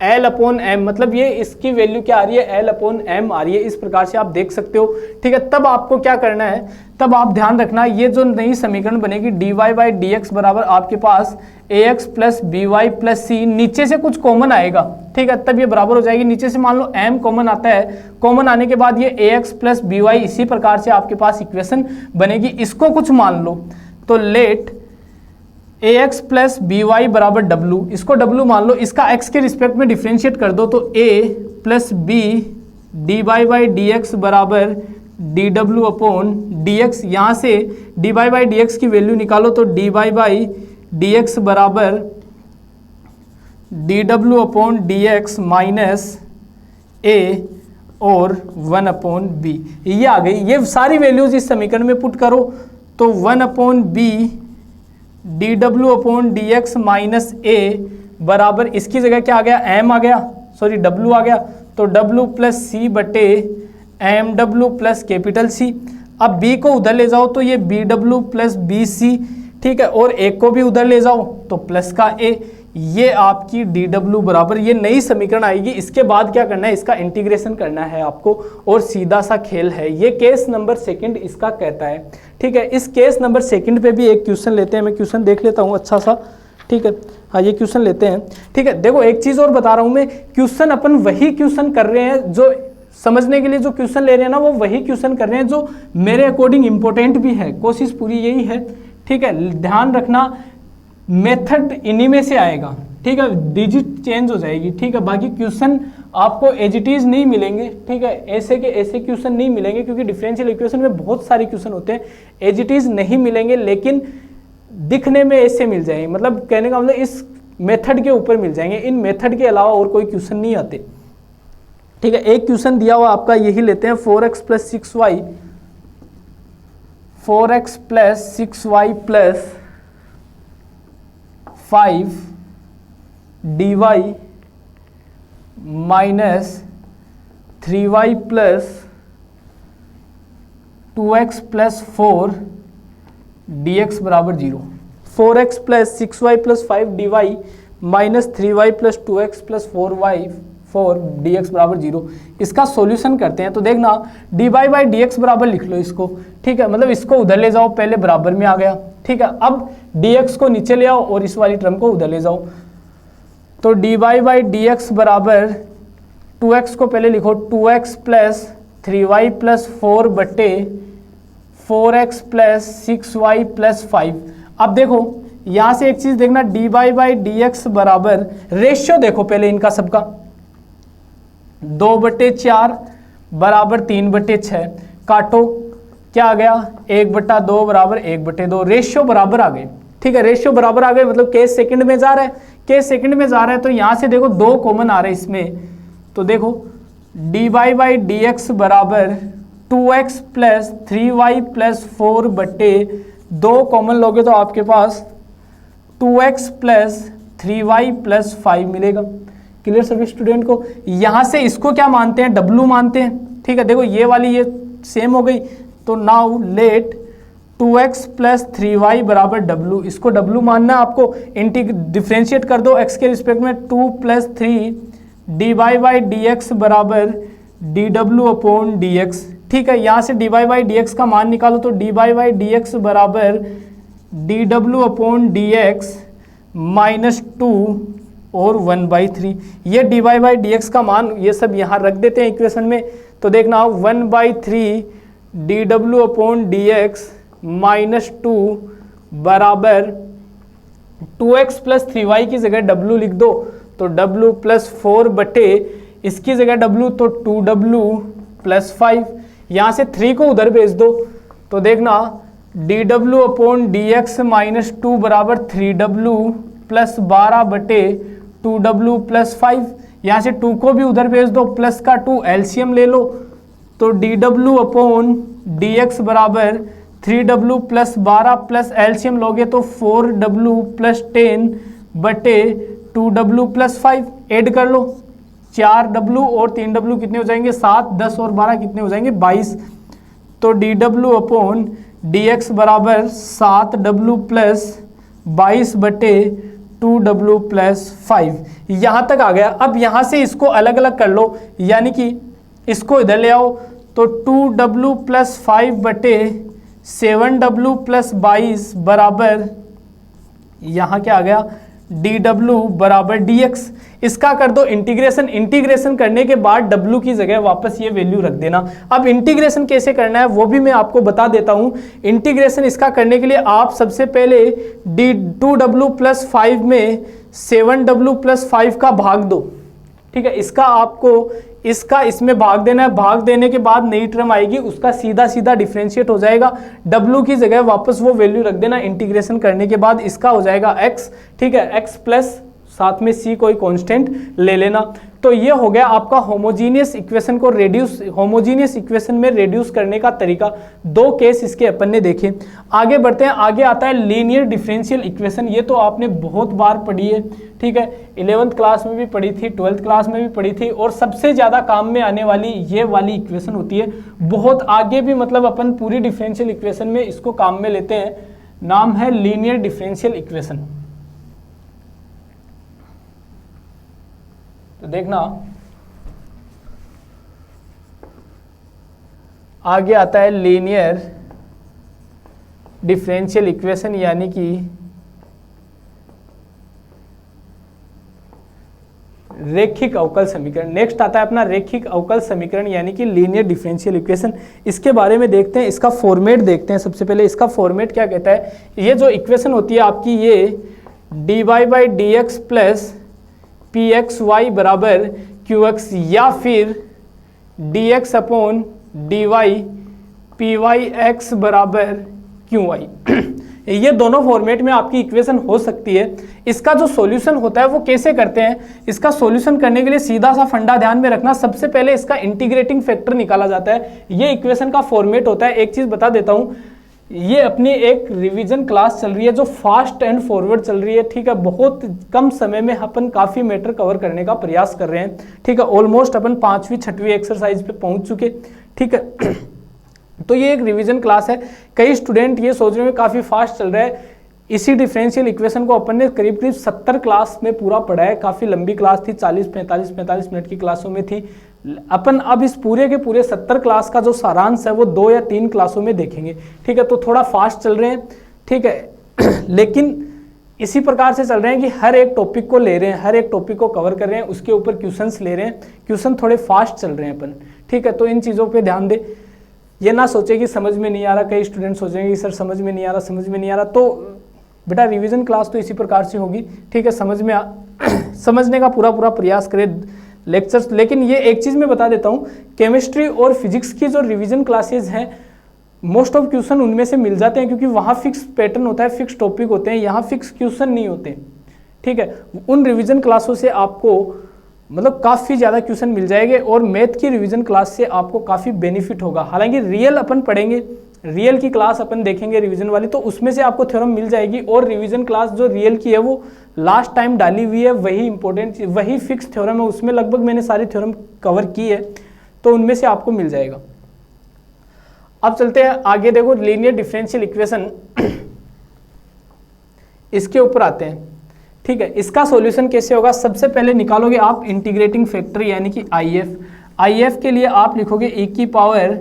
L अपॉन एम, मतलब ये इसकी वैल्यू क्या आ रही है? L अपॉन एम आ रही है। इस प्रकार से आप देख सकते हो, ठीक है। तब आपको क्या करना है? तब आप ध्यान रखना, ये जो नई समीकरण बनेगी dy बाई डी एक्स बराबर आपके पास ax plus b y plus c, नीचे से कुछ कॉमन आएगा, ठीक है, तब ये बराबर हो जाएगी। नीचे से मान लो m कॉमन आता है, कॉमन आने के बाद ये ax प्लस बी वाई, इसी प्रकार से आपके पास इक्वेशन बनेगी। इसको कुछ मान लो, तो let ax plus b y बराबर w, इसको w मान लो, इसका x के रिस्पेक्ट में डिफ्रेंशिएट कर दो, तो a plus b d y by d x बराबर डी डब्ल्यू अपॉन डी एक्स। यहाँ से d y by d x की वैल्यू निकालो, तो d y by d x बराबर डी डब्ल्यू upon d x minus a और 1 अपॉन बी। ये आ गई। ये सारी वैल्यूज इस समीकरण में पुट करो, तो 1 अपॉन बी डी डब्ल्यू upon d x minus a बराबर, इसकी जगह क्या आ गया? एम आ गया, सॉरी डब्ल्यू आ गया, तो डब्ल्यू प्लस सी बटे एम डब्ल्यू प्लस कैपिटल सी। अब बी को उधर ले जाओ, तो ये बी डब्ल्यू प्लस बी सी, ठीक है, और ए को भी उधर ले जाओ, तो प्लस का ए। ये आपकी डी डब्ल्यू बराबर, ये नई समीकरण आएगी। इसके बाद क्या करना है? इसका इंटीग्रेशन करना है आपको, और सीधा सा खेल है। ये केस नंबर सेकंड इसका कहता है, ठीक है। इस केस नंबर सेकंड पे भी एक क्वेश्चन लेते हैं। मैं क्वेश्चन देख लेता हूँ अच्छा सा, ठीक है। हाँ, ये क्वेश्चन लेते हैं, ठीक है। देखो, एक चीज़ और बता रहा हूँ मैं, क्वेश्चन अपन वही क्वेश्चन कर रहे हैं, जो समझने के लिए जो क्वेश्चन ले रहे हैं ना, वो वही क्वेश्चन कर रहे हैं जो मेरे अकॉर्डिंग इंपॉर्टेंट भी है। कोशिश पूरी यही है, ठीक है। ध्यान रखना, मेथड इन्हीं में से आएगा, ठीक है, डिजिट चेंज हो जाएगी, ठीक है। बाकी क्वेश्चन आपको एज इट इज नहीं मिलेंगे, ठीक है, ऐसे के ऐसे क्वेश्चन नहीं मिलेंगे, क्योंकि डिफरेंशियल इक्वेशन में बहुत सारे क्वेश्चन होते हैं, एज इट इज नहीं मिलेंगे, लेकिन दिखने में ऐसे मिल जाएंगे। मतलब कहने का मतलब इस मेथड के ऊपर मिल जाएंगे, इन मेथड के अलावा और कोई क्वेश्चन नहीं आते, ठीक है। एक क्वेश्चन दिया हुआ आपका, यही लेते हैं, 4x plus 6y, 4x plus 6y plus 5 dy minus 3y plus 2x plus 4 dx बराबर 0। 4x plus 6y plus 5 dy minus 3y plus 2x plus 4 dx बराबर 0। इसका सॉल्यूशन करते हैं, तो देखना dy बाई डी एक्स बराबर लिख लो इसको, ठीक है। मतलब इसको उधर ले जाओ, पहले बराबर में आ गया, ठीक है। अब dx को नीचे ले आओ और इस वाली टर्म को उधर ले जाओ, तो dy बाई डी एक्स बराबर 2x को पहले लिखो, 2x प्लस 3y प्लस 4 बटे 4x प्लस 6y प्लस 5। अब देखो यहाँ से एक चीज़ देखना, d y by d x बराबर, रेशियो देखो पहले इनका सबका, 2/4 बराबर 3/6, काटो, क्या आ गया 1/2 बराबर 1/2, रेशियो बराबर आ गए। ठीक है, रेशियो बराबर आ गए, मतलब केस सेकंड में जा रहा है, केस सेकंड में जा रहा है, तो यहाँ से देखो 2 कॉमन आ रहे हैं इसमें, तो देखो d y by d x बराबर 2x plus 3y plus 4/2 common लोगे तो आपके पास 2x प्लस 3y प्लस 5 मिलेगा। क्लियर सभी स्टूडेंट को? यहाँ से इसको क्या मानते हैं, w मानते हैं। ठीक है, देखो ये वाली ये सेम हो गई, तो now let 2x plus 3y बराबर w, इसको w मानना है आपको, डिफ्रेंशिएट कर दो x के रिस्पेक्ट में, 2 plus 3 d y by d x बराबर डी डब्ल्यू अपॉन डी एक्स। ठीक है, यहाँ से d y by d x का मान निकालो, तो d y by d x बराबर डी डब्ल्यू अपॉन डी एक्स -2 और 1/3। ये d y by d x का मान ये सब यहाँ रख देते हैं इक्वेशन में, तो देखना 1/3 डी डब्ल्यू अपॉन डी एक्स -2 बराबर 2x प्लस 3y की जगह w लिख दो, तो w प्लस 4 इसकी जगह w, तो 2w प्लस 5, यहाँ से 3 को उधर भेज दो, तो देखना dw अपॉन डी एक्स -2 बराबर 3w प्लस 12/2w प्लस 5, यहाँ से 2 को भी उधर भेज दो, प्लस का 2 एलसीएम ले लो, तो dw अपॉन डी एक्स बराबर 3w प्लस 12 प्लस एलसीएम लोगे तो 4w plus 10/2w plus 5, add कर लो, 4w और 3w कितने हो जाएंगे 7, 10 और 12 कितने हो जाएंगे 22, तो dw अपॉन डी एक्स बराबर 7w प्लस 22/2w प्लस 5, यहाँ तक आ गया। अब यहाँ से इसको अलग अलग कर लो, यानी कि इसको इधर ले आओ, तो 2w प्लस 5/7w प्लस 22 बराबर, यहाँ क्या आ गया dw बराबर dx। इसका कर दो इंटीग्रेशन, इंटीग्रेशन करने के बाद w की जगह वापस ये वैल्यू रख देना। अब इंटीग्रेशन कैसे करना है वो भी मैं आपको बता देता हूँ। इंटीग्रेशन इसका करने के लिए आप सबसे पहले 2w प्लस 5 में 7w प्लस 5 का भाग दो। ठीक है, इसका आपको इसका इसमें भाग देना है, भाग देने के बाद नई टर्म आएगी, उसका सीधा सीधा डिफरेंशिएट हो जाएगा, w की जगह वापस वो वैल्यू रख देना। इंटीग्रेशन करने के बाद इसका हो जाएगा x। ठीक है, x प्लस साथ में c कोई कांस्टेंट ले लेना। तो ये हो गया आपका होमोजीनियस इक्वेशन को रेड्यूस, होमोजीनियस इक्वेशन में रेड्यूस करने का तरीका। 2 केस इसके अपन ने देखे। आगे बढ़ते हैं, आगे आता है लीनियर डिफरेंशियल इक्वेशन। ये तो आपने बहुत बार पढ़ी है। ठीक है, 11th क्लास में भी पढ़ी थी, 12th क्लास में भी पढ़ी थी, और सबसे ज़्यादा काम में आने वाली ये वाली इक्वेशन होती है। बहुत आगे भी मतलब अपन पूरी डिफरेंशियल इक्वेशन में इसको काम में लेते हैं। नाम है लीनियर डिफरेंशियल इक्वेशन। तो देखना आगे आता है लीनियर डिफरेंशियल इक्वेशन, यानी कि रेखिक अवकल समीकरण। नेक्स्ट आता है अपना रेखिक अवकल समीकरण, यानी कि लीनियर डिफरेंशियल इक्वेशन। इसके बारे में देखते हैं, इसका फॉर्मेट देखते हैं। सबसे पहले इसका फॉर्मेट क्या कहता है। ये जो इक्वेशन होती है आपकी, ये d y by d x plus p x y बराबर क्यू एक्स, या फिर d x upon d y p y x बराबर क्यू वाई। ये दोनों फॉर्मेट में आपकी इक्वेशन हो सकती है। इसका जो सॉल्यूशन होता है वो कैसे करते हैं। इसका सॉल्यूशन करने के लिए सीधा सा फंडा ध्यान में रखना, सबसे पहले इसका इंटीग्रेटिंग फैक्टर निकाला जाता है। ये इक्वेशन का फॉर्मेट होता है। एक चीज़ बता देता हूँ, ये अपनी एक रिवीजन क्लास चल रही है जो फास्ट एंड फॉरवर्ड चल रही है। ठीक है, बहुत कम समय में अपन काफ़ी मैटर कवर करने का प्रयास कर रहे हैं। ठीक है, ऑलमोस्ट अपन 5वीं 6वीं एक्सरसाइज पे पहुंच चुके। ठीक है, तो ये एक रिवीजन क्लास है। कई स्टूडेंट ये सोच रहे हैं काफ़ी फास्ट चल रहा है। इसी डिफरेंशियल इक्वेशन को अपन ने करीब करीब 70 क्लास में पूरा पढ़ा है। काफ़ी लंबी क्लास थी, 40-45 मिनट की क्लासों में थी। अपन अब इस पूरे के पूरे 70 क्लास का जो सारांश है वो 2 या 3 क्लासों में देखेंगे। ठीक है, तो थोड़ा फास्ट चल रहे हैं। ठीक है, लेकिन इसी प्रकार से चल रहे हैं कि हर एक टॉपिक को ले रहे हैं, हर एक टॉपिक को कवर कर रहे हैं, उसके ऊपर क्वेश्चंस ले रहे हैं। क्वेश्चन थोड़े फास्ट चल रहे हैं अपन। ठीक है, तो इन चीज़ों पे ध्यान दे। ये ना सोचे कि समझ में नहीं आ रहा, कई स्टूडेंट सोचेंगे कि सर समझ में नहीं आ रहा, समझ में नहीं आ रहा। तो बेटा रिवीजन क्लास तो इसी प्रकार से होगी, ठीक है, समझने का पूरा प्रयास करें लेक्चर्स। लेकिन ये एक चीज़ मैं बता देता हूँ, केमिस्ट्री और फिजिक्स की जो रिवीजन क्लासेज हैं मोस्ट ऑफ क्वेश्चन उनमें से मिल जाते हैं, क्योंकि वहाँ फिक्स पैटर्न होता है, फिक्स टॉपिक होते हैं, यहाँ फिक्स क्वेश्चन नहीं होते, ठीक है। उन रिवीजन क्लासों से आपको मतलब काफ़ी ज़्यादा क्वेश्चन मिल जाएंगे और मैथ की रिवीजन क्लास से आपको काफ़ी बेनिफिट होगा। हालांकि रियल अपन पढ़ेंगे, रियल की क्लास अपन देखेंगे रिवीजन वाली, तो उसमें से आपको थ्योरम मिल जाएगी, और रिवीजन क्लास जो रियल की है वो लास्ट टाइम डाली हुई है, वही इंपॉर्टेंट, वही फिक्स थ्योरम है, उसमें लगभग मैंने सारी थ्योरम कवर की है, तो उनमें से आपको मिल जाएगा। अब चलते हैं आगे, देखो लीनियर डिफरेंशियल इक्वेशन, इसके ऊपर आते हैं, ठीक है। इसका सॉल्यूशन कैसे होगा, सबसे पहले निकालोगे आप इंटीग्रेटिंग फैक्टर यानी कि IF के लिए आप लिखोगे e की पावर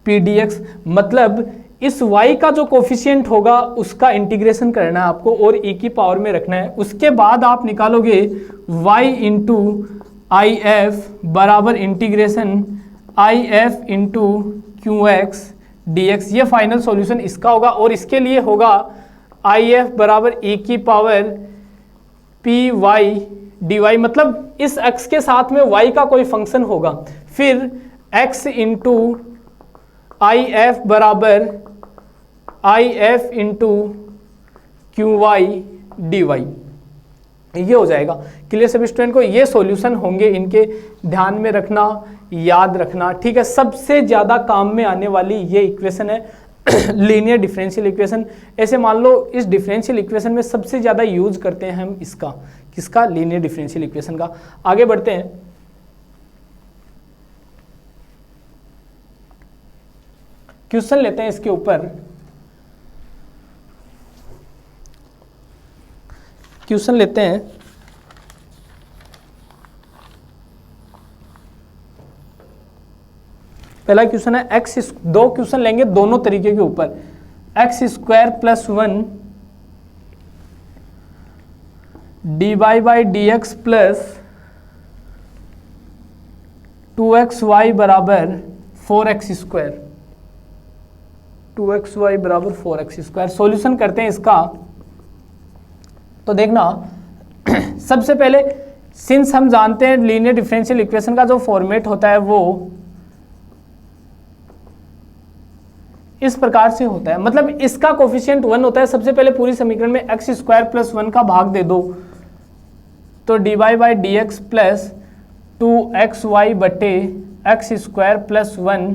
pdx, मतलब इस y का जो कोफिशिएंट होगा उसका इंटीग्रेशन करना है आपको और e की पावर में रखना है। उसके बाद आप निकालोगे y इंटू IF बराबर integration IF into QX dx, ये फाइनल सॉल्यूशन इसका होगा। और इसके लिए होगा IF बराबर e की पावर py dy, मतलब इस x के साथ में y का कोई फंक्शन होगा, फिर x इंटू IF बराबर IF इंटू QY dy, ये हो जाएगा। क्लियर सभी स्टूडेंट को, ये सॉल्यूशन होंगे, इनके ध्यान में रखना, याद रखना, ठीक है। सबसे ज़्यादा काम में आने वाली ये इक्वेशन है लीनियर डिफरेंशियल इक्वेशन। ऐसे मान लो इस डिफरेंशियल इक्वेशन में सबसे ज़्यादा यूज करते हैं हम इसका, किसका, लीनियर डिफरेंशियल इक्वेशन का। आगे बढ़ते हैं, क्वेश्चन लेते हैं इसके ऊपर। क्वेश्चन लेते हैं, पहला क्वेश्चन है x, दो क्वेश्चन लेंगे दोनों तरीके के ऊपर। x square plus 1 dy by d x plus 2xy बराबर 4x स्क्वायर, 2xy बराबर 4x स्क्वायर। सॉल्यूशन करते हैं इसका। तो देखना सबसे पहले, सिंस हम जानते हैं लीनियर डिफरेंशियल इक्वेशन का जो फॉर्मेट होता है वो इस प्रकार से होता है, मतलब इसका कोफिशिएंट 1 होता है। सबसे पहले पूरी समीकरण में x स्क्वायर प्लस 1 का भाग दे दो, तो dy by d x plus 2xy बटे x स्क्वायर प्लस 1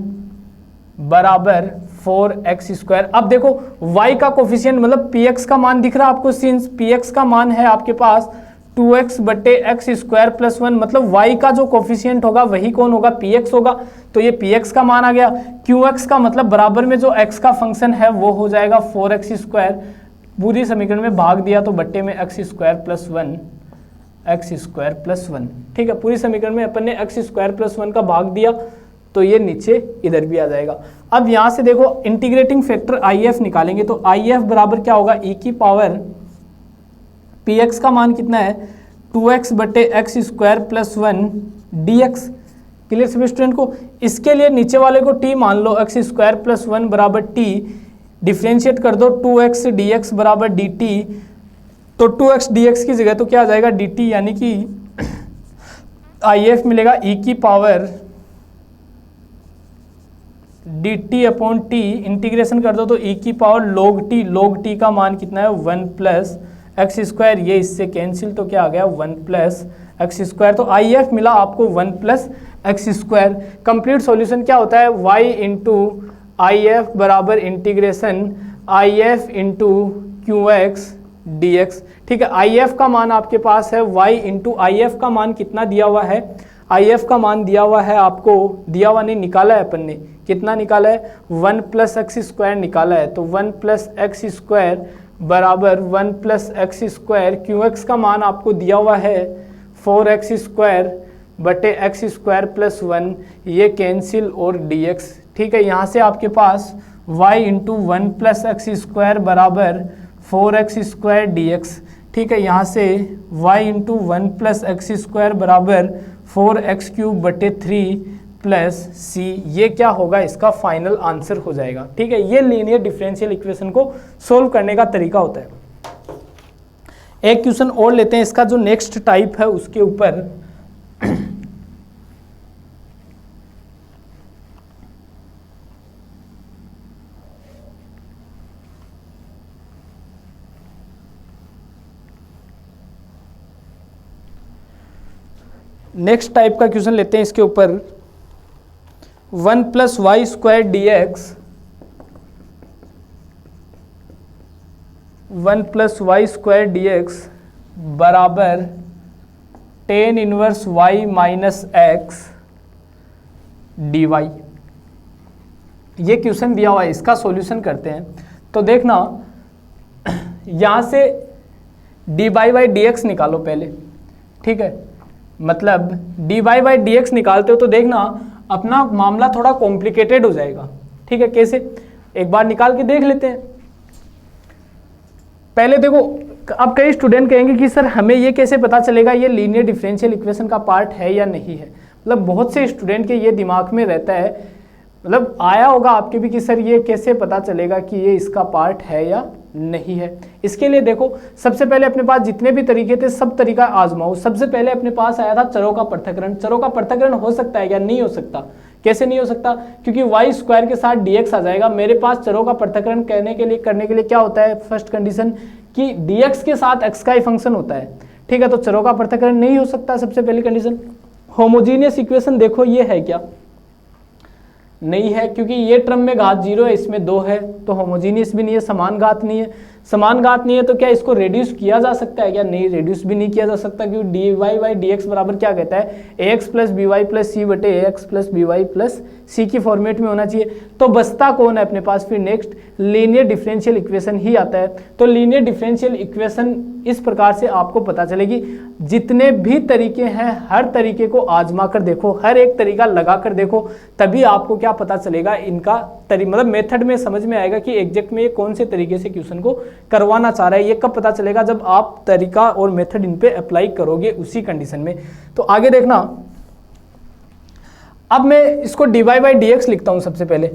बराबर 4x स्क्वायर। अब देखो y का कोफिशिएंट मतलब px का मान दिख रहा है आपको, सिंस px का मान है आपके पास 2x बटे x स्क्वायर प्लस 1, मतलब y का जो कोफिशिएंट होगा वही कौन होगा, px होगा। तो ये px का मान आ गया। qx का मतलब बराबर में जो x का फंक्शन है वो हो जाएगा 4x स्क्वायर, पूरी समीकरण में भाग दिया तो बट्टे में x square plus 1, x square plus 1, ठीक है। पूरी समीकरण में अपन ने x स्क्वायर प्लस 1 का भाग दिया तो ये नीचे इधर भी आ जाएगा। अब यहाँ से देखो इंटीग्रेटिंग फैक्टर IF निकालेंगे, तो IF बराबर क्या होगा, e की पावर px का मान कितना है 2x बटे x square plus 1 dx। Clear सभी स्टूडेंट को, इसके लिए नीचे वाले को t मान लो, x स्क्वायर प्लस 1 बराबर t, डिफ्रेंशिएट कर दो 2x dx बराबर dt, तो 2x dx की जगह तो क्या आ जाएगा dt, यानी कि IF मिलेगा e की power dt upon t, integration कर दो तो e की पावर log t का मान कितना है 1 प्लस एक्स स्क्वायर, ये इससे कैंसिल तो क्या आ गया 1 प्लस एक्स स्क्वायर। तो IF मिला आपको 1 plus x square. Complete solution क्या होता है, y इंटू IF बराबर integration IF into QX dx, ठीक है। IF का मान आपके पास है y इंटू IF का मान कितना दिया हुआ है, IF का मान दिया हुआ है आपको, दिया हुआ नहीं, निकाला है अपन ने, कितना निकाला है 1 प्लस एक्स स्क्वायर निकाला है, तो 1 प्लस एक्स स्क्वायर बराबर 1 प्लस एक्स स्क्वायर। QX का मान आपको दिया हुआ है 4x स्क्वायर बटे एक्स स्क्वायर प्लस 1, ये कैंसिल और dx, ठीक है। यहाँ से आपके पास y into 1 plus x square बराबर 4x स्क्वायर dx, ठीक है। यहाँ से y into 1 plus x square बराबर 4x क्यूब बटे 3 प्लस c, ये क्या होगा, इसका फाइनल आंसर हो जाएगा, ठीक है। ये लीनियर डिफरेंशियल इक्वेशन को सोल्व करने का तरीका होता है। एक क्वेश्चन और लेते हैं इसका जो नेक्स्ट टाइप है उसके ऊपर। नेक्स्ट टाइप का क्वेश्चन लेते हैं इसके ऊपर। 1 + y² dx 1 + y² dx बराबर tan 1 y - x dy। ये क्वेश्चन दिया हुआ है, इसका सॉल्यूशन करते हैं। तो देखना यहाँ से dy/dx निकालो पहले, ठीक है, मतलब dy/dx निकालते हो तो देखना अपना मामला थोड़ा कॉम्प्लिकेटेड हो जाएगा, ठीक है। कैसे, एक बार निकाल के देख लेते हैं। पहले देखो, अब कई स्टूडेंट कहेंगे कि सर हमें ये कैसे पता चलेगा ये लीनियर डिफरेंशियल इक्वेशन का पार्ट है या नहीं है। मतलब बहुत से स्टूडेंट के ये दिमाग में रहता है, मतलब आया होगा आपके भी कि सर ये कैसे पता चलेगा कि ये इसका पार्ट है या नहीं है। इसके लिए देखो, सबसे पहले अपने पास जितने भी तरीके थे सब तरीका आजमाओ। सबसे पहले अपने पास आया था चरों का पृथक्करण। चरों का पृथक्करण हो सकता है क्या? नहीं हो सकता। कैसे नहीं हो सकता? क्योंकि y² के साथ dx आ जाएगा। मेरे पास चरों का पृथक्करण करने के लिए क्या होता है, फर्स्ट कंडीशन कि dx के साथ x का ही फंक्शन होता है, ठीक है। तो चरों का पृथक्करण नहीं हो सकता, सबसे पहली कंडीशन। होमोजीनियस इक्वेशन देखो ये है क्या? नहीं है, क्योंकि ये टर्म में घात 0 है, इसमें 2 है, तो होमोजीनियस भी नहीं है, समान घात नहीं है। समान घात नहीं है तो क्या इसको रेड्यूस किया जा सकता है क्या? नहीं, रेड्यूस भी नहीं किया जा सकता, क्योंकि dy/dx बराबर क्या कहता है, ax + by + c बटे ax + by + c की फॉर्मेट में होना चाहिए। तो बचता कौन है अपने पास? फिर नेक्स्ट लीनियर डिफरेंशियल इक्वेशन ही आता है। तो लीनियर डिफरेंशियल इक्वेशन इस प्रकार से आपको पता चलेगी। जितने भी तरीके हैं हर तरीके को आजमा कर देखो, हर एक तरीका लगा कर देखो, तभी आपको क्या पता चलेगा इनका मतलब मेथड में समझ में आएगा कि एग्जैक्ट में ये कौन से तरीके से क्वेश्चन को करवाना चाह रहा है। ये कब पता चलेगा? जब आप तरीका और मेथड इन पे अप्लाई करोगे उसी कंडीशन में। तो आगे देखना, अब मैं इसको dy/dx लिखता हूं सबसे पहले।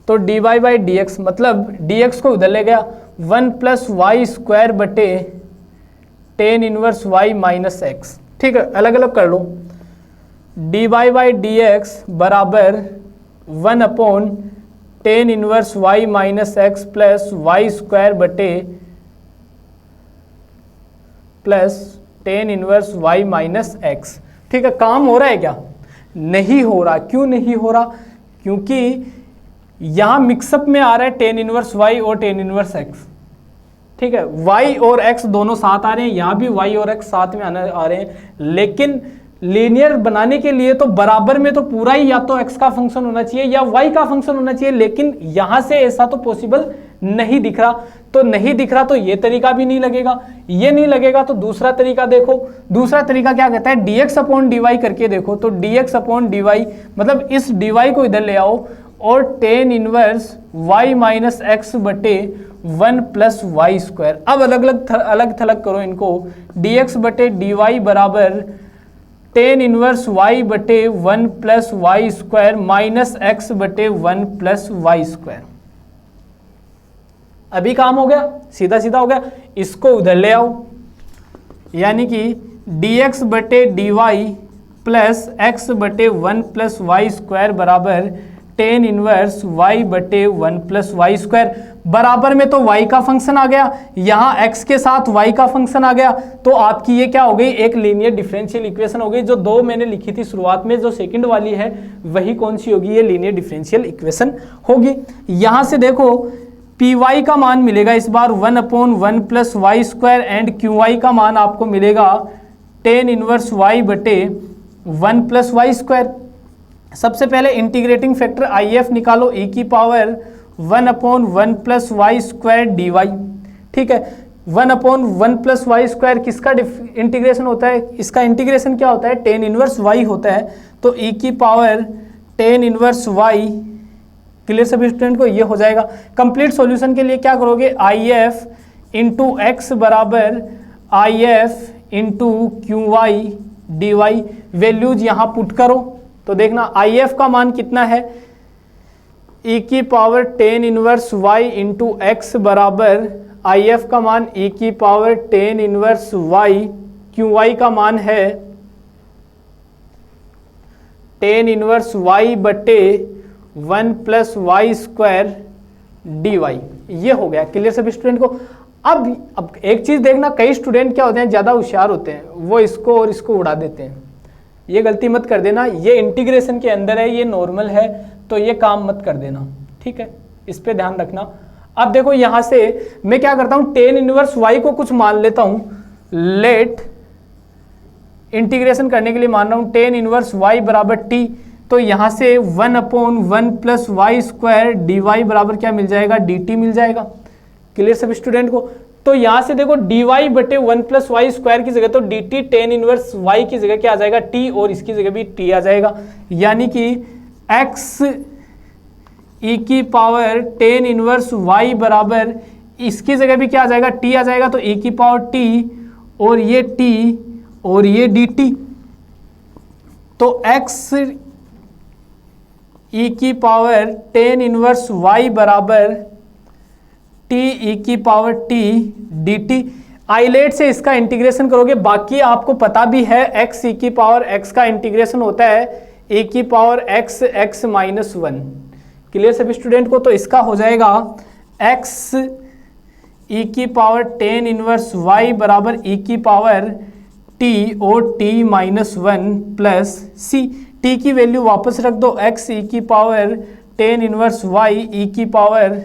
तो dy/dx मतलब dx को उधर ले गया, 1 + y² बटे tan 1 y - x, ठीक है, अलग अलग कर लो। dy/dx बराबर 1/tan 1 y - x plus y² बटे प्लस tan 1 y - x, ठीक है। काम हो रहा है क्या? नहीं हो रहा। क्यों नहीं हो रहा? क्योंकि यहां मिक्सअप में आ रहा है tan 1 y और tan 1 x, ठीक है। y और x दोनों साथ आ रहे हैं, यहां भी y और x साथ में आ रहे हैं, लेकिन लीनियर बनाने के लिए तो बराबर में तो पूरा ही या तो x का फंक्शन होना चाहिए या y का फंक्शन होना चाहिए, लेकिन यहां से ऐसा तो पॉसिबल नहीं दिख रहा। तो नहीं दिख रहा तो ये तरीका भी नहीं लगेगा, ये नहीं लगेगा तो दूसरा तरीका देखो। दूसरा तरीका क्या कहता है, dx/dy करके देखो। तो dx/dy मतलब इस dy को इधर ले आओ और tan 1 y - x बटे 1 + y²। अब अलग थलग करो इनको। dx/dy बराबर tan 1 y बटे 1 + y² माइनस x बटे 1 + y²। अभी काम हो गया, सीधा सीधा हो गया। इसको उधर ले आओ, यानी कि dx/dy प्लस x बटे 1 + y² बराबर tan 1 y बटे 1 + y²। बराबर में तो y का फंक्शन आ गया, यहाँ x के साथ y का फंक्शन आ गया, तो आपकी ये क्या हो गई, एक लीनियर डिफरेंशियल इक्वेशन हो गई। जो दो मैंने लिखी थी शुरुआत में, जो सेकंड वाली है वही कौन सी होगी, ये लीनियर डिफरेंशियल इक्वेशन होगी। यहाँ से देखो py का मान मिलेगा इस बार 1/1 + y² एंड qy का मान आपको मिलेगा tan 1 y बटे 1 + y²। सबसे पहले इंटीग्रेटिंग फैक्टर IF निकालो, e की पावर 1/1 + y² dy, ठीक है। 1/1 + y² किसका इंटीग्रेशन होता है, इसका इंटीग्रेशन क्या होता है, tan 1 y होता है। तो e की पावर tan 1 y, क्लियर सभी स्टूडेंट को, ये हो जाएगा। कंप्लीट सॉल्यूशन के लिए क्या करोगे, IF इंटू x बराबर IF into QY dy, values यहाँ पुट करो। तो देखना IF का मान कितना है, e की power tan 1 y into x बराबर आई एफ का मान e की power ten inverse y, q y का मान है टेन इनवर्स y बटे 1 plus Y square d y. ये हो गया क्लियर सभी स्टूडेंट को। अब एक चीज देखना, कई स्टूडेंट क्या होते हैं, ज्यादा होशियार होते हैं, वो इसको और इसको उड़ा देते हैं। ये गलती मत कर देना, ये इंटीग्रेशन के अंदर है, ये नॉर्मल है, तो ये काम मत कर देना, ठीक है, इस पे ध्यान रखना। अब देखो यहां से मैं क्या करता हूं, टेन इनवर्स वाई को कुछ मान लेता हूं, लेट इंटीग्रेशन करने के लिए मान रहा हूं टेन इनवर्स वाई बराबर टी, तो यहां से 1/1 plus Y square d y बराबर क्या मिल जाएगा, डी टी मिल जाएगा। क्लियर सब स्टूडेंट को। तो यहां से देखो डी वाई बटे 1 प्लस वाई स्क्वायर की जगह तो d t tan inverse y की जगह क्या आ जाएगा, टी, और इसकी जगह भी टी आ जाएगा, यानी कि एक्स ई की पावर टेन इनवर्स वाई बराबर इसकी जगह भी क्या आ जाएगा, टी आ जाएगा, तो ई की पावर टी और ये टी और ये डी टी, तो एक्स ई की पावर टेन इनवर्स वाई बराबर टी ई की power t d t. ILATE से इसका इंटीग्रेशन करोगे, बाकी आपको पता भी है एक्स ई की पावर एक्स का इंटीग्रेशन होता है ई की power x x minus one. Clear सभी स्टूडेंट को। तो इसका हो जाएगा एक्स ई की पावर टेन इनवर्स वाई बराबर ई की पावर टी और टी माइनस वन प्लस सी। टी की वैल्यू वापस रख दो, एक्स ई की पावर टेन इनवर्स वाई ई की पावर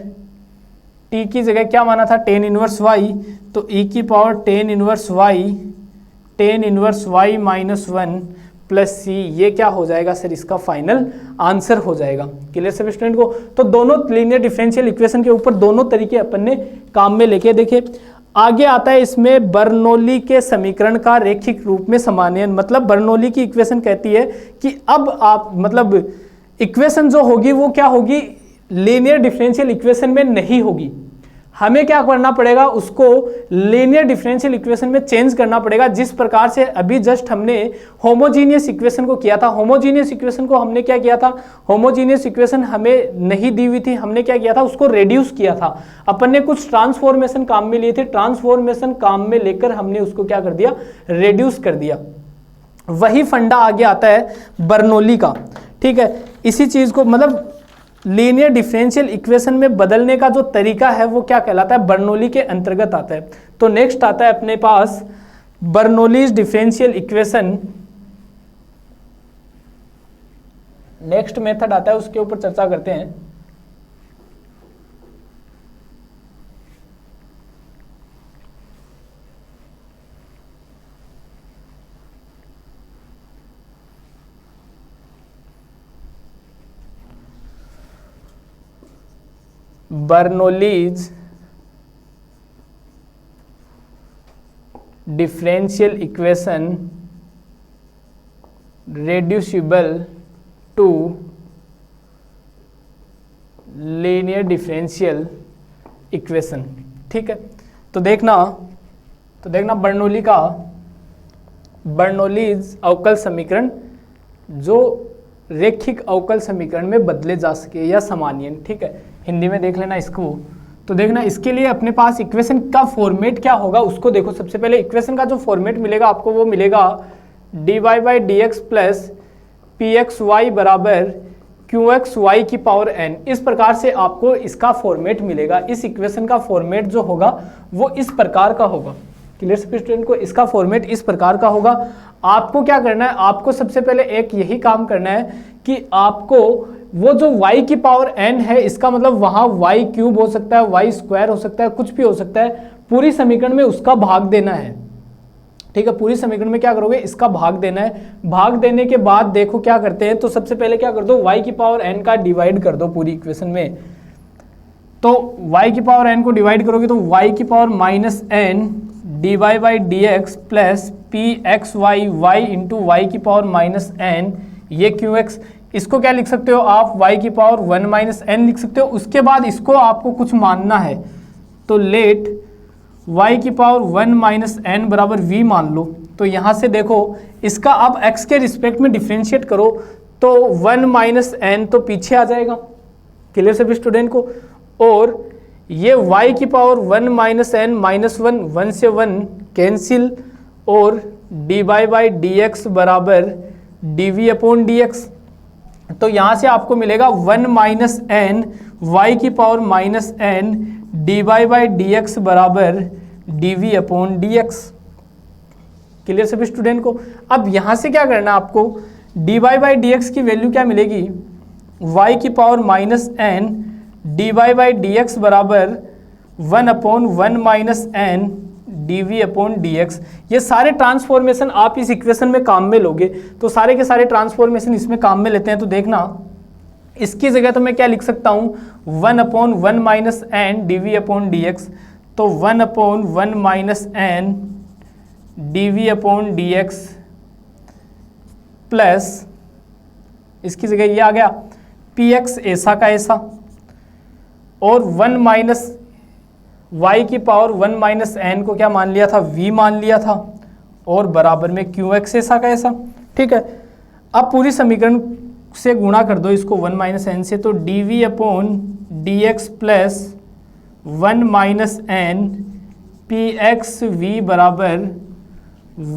टी की जगह क्या माना था, टेन इनवर्स वाई, तो ई की power ten inverse y minus one plus c. ये क्या हो जाएगा सर, इसका फाइनल आंसर हो जाएगा। क्लियर सभी स्टूडेंट को। तो दोनों लीनियर डिफरेंशियल इक्वेशन के ऊपर दोनों तरीके अपन ने काम में लेके देखे। आगे आता है इसमें बर्नौली के समीकरण का रैखिक रूप में समानयन। मतलब बर्नौली की इक्वेशन कहती है कि अब आप मतलब इक्वेशन जो होगी वो क्या होगी, लीनियर डिफरेंशियल इक्वेशन में नहीं होगी। हमें क्या करना पड़ेगा, उसको लीनियर डिफरेंशियल इक्वेशन में चेंज करना पड़ेगा। जिस प्रकार से अभी जस्ट हमने होमोजीनियस इक्वेशन को किया था, होमोजीनियस इक्वेशन को हमने क्या किया था, होमोजीनियस इक्वेशन हमें नहीं दी हुई थी, हमने क्या किया था, उसको रेड्यूस किया था। अपन ने कुछ ट्रांसफॉर्मेशन काम में लिए थे, ट्रांसफॉर्मेशन काम में लेकर हमने उसको क्या कर दिया, रेड्यूस कर दिया। वही फंडा आगे आता है बर्नौली का, ठीक है। इसी चीज को मतलब लीनियर डिफरेंशियल इक्वेशन में बदलने का जो तरीका है वो क्या कहलाता है, बर्नौली के अंतर्गत आता है। तो नेक्स्ट आता है अपने पास Bernoulli's differential equation. Next method आता है, उसके ऊपर चर्चा करते हैं। Bernoulli's differential equation reducible to linear differential equation, ठीक है। तो देखना बर्नौलीज अवकल समीकरण जो रैखिक अवकल समीकरण में बदले जा सके या समानयन, ठीक है। हिंदी में देख लेना इसको। तो देखना इसके लिए अपने पास इक्वेशन का फॉर्मेट क्या होगा उसको देखो। सबसे पहले इक्वेशन का जो फॉर्मेट मिलेगा आपको वो मिलेगा d y by d x plus p x y बराबर क्यू एक्स वाई की पावर एन। इस प्रकार से आपको इसका फॉर्मेट मिलेगा। इस इक्वेशन का फॉर्मेट जो होगा वो इस प्रकार का होगा। क्लियर सभी स्टूडेंट को। इसका फॉर्मेट इस प्रकार का होगा। आपको क्या करना है, आपको सबसे पहले एक यही काम करना है कि आपको वो जो y की पावर n है, इसका मतलब वहां y क्यूब हो सकता है, y स्क्वायर हो सकता है, कुछ भी हो सकता है, पूरी समीकरण में उसका भाग देना है, ठीक है। पूरी समीकरण में क्या करोगे, इसका भाग देना है। भाग देने के बाद देखो क्या करते हैं, तो सबसे पहले क्या कर दो, y की पावर n का डिवाइड कर दो पूरी इक्वेशन में। तो y की पावर n को डिवाइड करोगे तो y की power minus n d y by d x plus p x y y into y की पावर माइनस एन, ये क्यू एक्स। इसको क्या लिख सकते हो आप, y की पावर 1 माइनस एन लिख सकते हो। उसके बाद इसको आपको कुछ मानना है, तो लेट y की पावर 1 माइनस एन बराबर v मान लो। तो यहाँ से देखो इसका अब x के रिस्पेक्ट में डिफ्रेंशिएट करो तो 1 माइनस एन तो पीछे आ जाएगा। क्लियर सभी स्टूडेंट को। और ये y की पावर 1 माइनस एन माइनस 1, 1 से 1 कैंसिल, और dy बाई डी एक्स बराबर dv अपॉन डी एक्स। तो यहाँ से आपको मिलेगा 1 माइनस एन वाई की power minus n dy by d x बराबर dv upon d x. Clear सभी स्टूडेंट को? अब यहाँ से क्या करना है आपको, dy बाई डी एक्स की वैल्यू क्या मिलेगी, y की power minus n dy by d x बराबर 1 upon 1 minus n dv upon dx। ये सारे ट्रांसफॉर्मेशन आप इस इक्वेशन में काम में लोगे, तो सारे के सारे ट्रांसफॉर्मेशन इसमें काम में लेते हैं। तो देखना, इसकी जगह तो मैं क्या लिख सकता हूँ, 1 upon 1 minus n dv upon dx। तो 1 upon 1 minus n dv upon dx plus इसकी जगह ये आ गया px ऐसा का ऐसा, और 1 माइनस y की पावर 1 माइनस एन को क्या मान लिया था, v मान लिया था, और बराबर में qx ऐसा का ऐसा। ठीक है, अब पूरी समीकरण से गुणा कर दो इसको 1 माइनस एन से, तो dv upon dx plus 1 minus n px v बराबर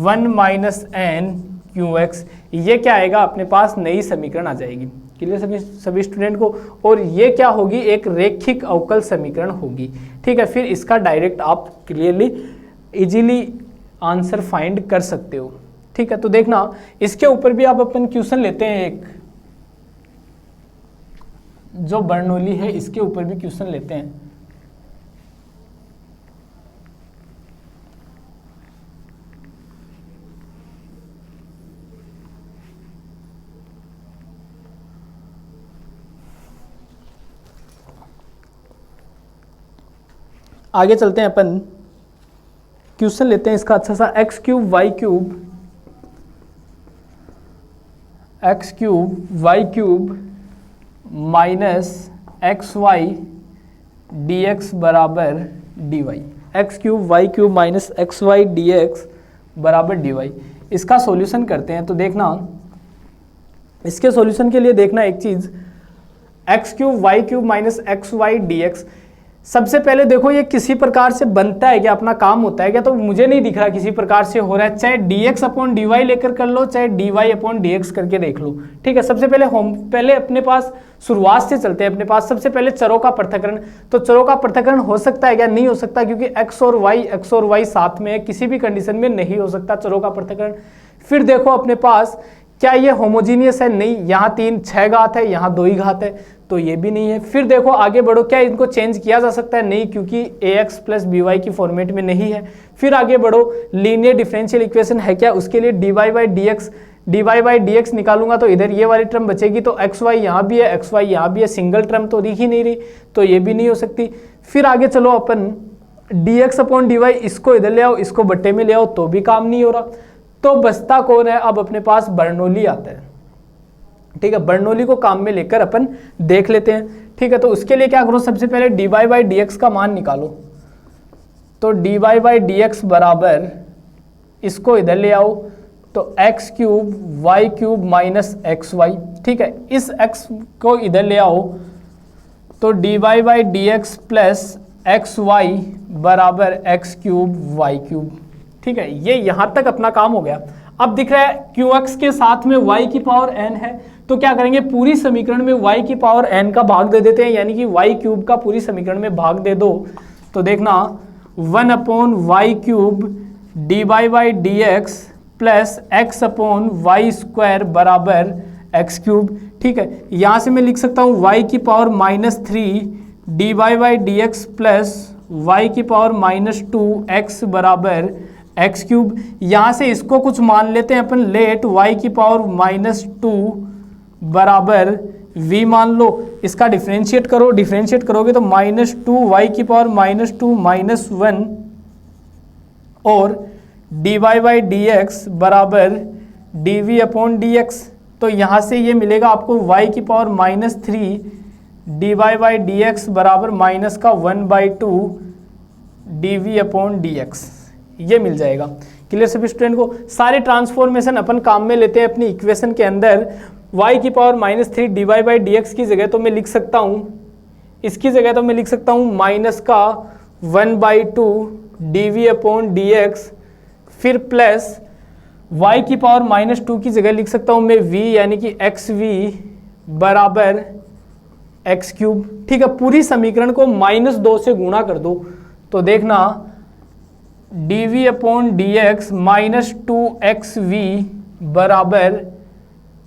1 माइनस एन qx। ये क्या आएगा अपने पास, नई समीकरण आ जाएगी। क्लियर सभी स्टूडेंट को? और ये क्या होगी, एक रेखिक अवकल समीकरण होगी। ठीक है, फिर इसका डायरेक्ट आप क्लियरली इजीली आंसर फाइंड कर सकते हो। ठीक है, तो देखना, इसके ऊपर भी आप अपन क्वेश्चन लेते हैं, एक जो बर्नौली है इसके ऊपर भी क्वेश्चन लेते हैं। आगे चलते हैं, अपन क्वेश्चन लेते हैं इसका अच्छा सा, x cube y cube minus x y d x बराबर d y. X cube y cube minus x y d x बराबर डी वाई। इसका सॉल्यूशन करते हैं। तो देखना, इसके सॉल्यूशन के लिए देखना एक चीज़, x cube y cube minus x y d x. सबसे पहले देखो ये किसी प्रकार से बनता है क्या, अपना काम होता है क्या, तो मुझे नहीं दिख रहा किसी प्रकार से हो रहा है। चाहे dx अपॉन डी वाई लेकर कर लो, चाहे dy अपॉन dx करके देख लो। ठीक है, सबसे पहले अपने पास शुरुआत से चलते हैं। अपने पास सबसे पहले चरों का पृथक्करण। तो चरों का पृथक्करण हो सकता है क्या, नहीं हो सकता, क्योंकि x और y साथ में है, किसी भी कंडीशन में नहीं हो सकता चरों का पृथक्करण। फिर देखो अपने पास क्या ये होमोजीनियस है, नहीं, यहाँ 6 घात है, यहाँ 2 ही घात है, तो ये भी नहीं है। फिर देखो आगे बढ़ो, क्या इनको चेंज किया जा सकता है, नहीं, क्योंकि ax प्लस by की फॉर्मेट में नहीं है। फिर आगे बढ़ो, लीनियर डिफरेंशियल इक्वेशन है क्या, उसके लिए dy बाई dx निकालूंगा तो इधर ये वाली टर्म बचेगी, तो xy यहाँ भी है, xy यहाँ भी है, सिंगल टर्म तो दिख ही नहीं रही, तो ये भी नहीं हो सकती। फिर आगे चलो अपन dx अपॉन dy, इसको इधर ले आओ, इसको बट्टे में ले आओ, तो भी काम नहीं हो रहा। तो बचता कौन है, अब अपने पास बर्नौली आता है। ठीक है, बर्नौली को काम में लेकर अपन देख लेते हैं। ठीक है, तो उसके लिए क्या करो, सबसे पहले dy बाई dx का मान निकालो। तो dy बाई dx बराबर, इसको इधर ले आओ, तो x cube y cube minus x y. ठीक है, इस x को इधर ले आओ, तो dy by dx plus x y बराबर एक्स क्यूब वाई क्यूब। ठीक है, ये यहाँ तक अपना काम हो गया। अब दिख रहा है qx के साथ में y की पावर n है, तो क्या करेंगे, पूरी समीकरण में y की पावर n का भाग दे देते हैं, यानी कि y क्यूब का पूरी समीकरण में भाग दे दो। तो देखना 1 upon y cube d by d x plus x upon y square बराबर एक्स क्यूब। ठीक है, यहाँ से मैं लिख सकता हूँ y की power -3 d by d x plus y की पावर -2 x बराबर एक्स क्यूब। यहाँ से इसको कुछ मान लेते हैं अपन, लेट y की पावर -2 बराबर v मान लो। इसका डिफ्रेंशिएट करो, डिफ्रेंशिएट करोगे तो -2 y की पावर -2 -1 और dy बाई डी एक्स बराबर dv अपॉन dx। तो यहाँ से ये मिलेगा आपको y की power -3 dy by d x बराबर -1/2 dv अपॉन dx, ये मिल जाएगा। क्लियर सभी स्टूडेंट को? सारे ट्रांसफॉर्मेशन अपन काम में लेते हैं अपनी इक्वेशन के अंदर। y की power -3 dy by d x की जगह तो मैं लिख सकता हूँ इसकी जगह तो मैं लिख सकता हूँ माइनस का 1/2 dv/dx, फिर प्लस y की पावर -2 की जगह लिख सकता हूँ मैं v यानी कि xv बराबर x³। ठीक है, पूरी समीकरण को -2 से गुणा कर दो तो देखना dv/dx -2xv बराबर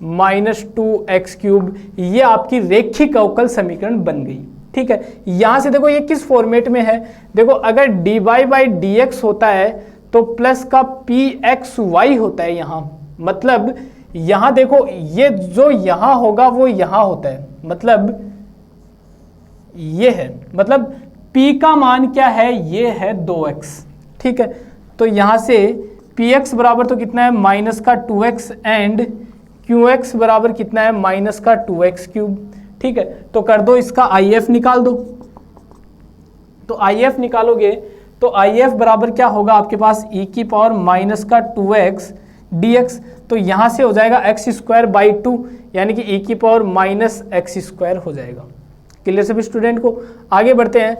-2x³, ये आपकी रेखिक अवकल समीकरण बन गई। ठीक है, यहां से देखो ये किस फॉर्मेट में है, देखो अगर dy/dx होता है तो प्लस का pxy होता है यहां, मतलब यहां देखो ये जो यहां होगा वो यहां होता है, मतलब ये है, मतलब p का मान क्या है, ये है 2x। ठीक है, तो यहां से px बराबर तो कितना है माइनस का 2x एंड qx बराबर कितना है माइनस का 2x³। ठीक है, तो कर दो इसका IF निकाल दो, तो IF निकालोगे तो IF बराबर क्या होगा आपके पास e की पावर माइनस का 2x dx, तो यहां से हो जाएगा x²/2 यानी कि e की पावर -x² हो जाएगा। क्लियर सभी स्टूडेंट को? आगे बढ़ते हैं,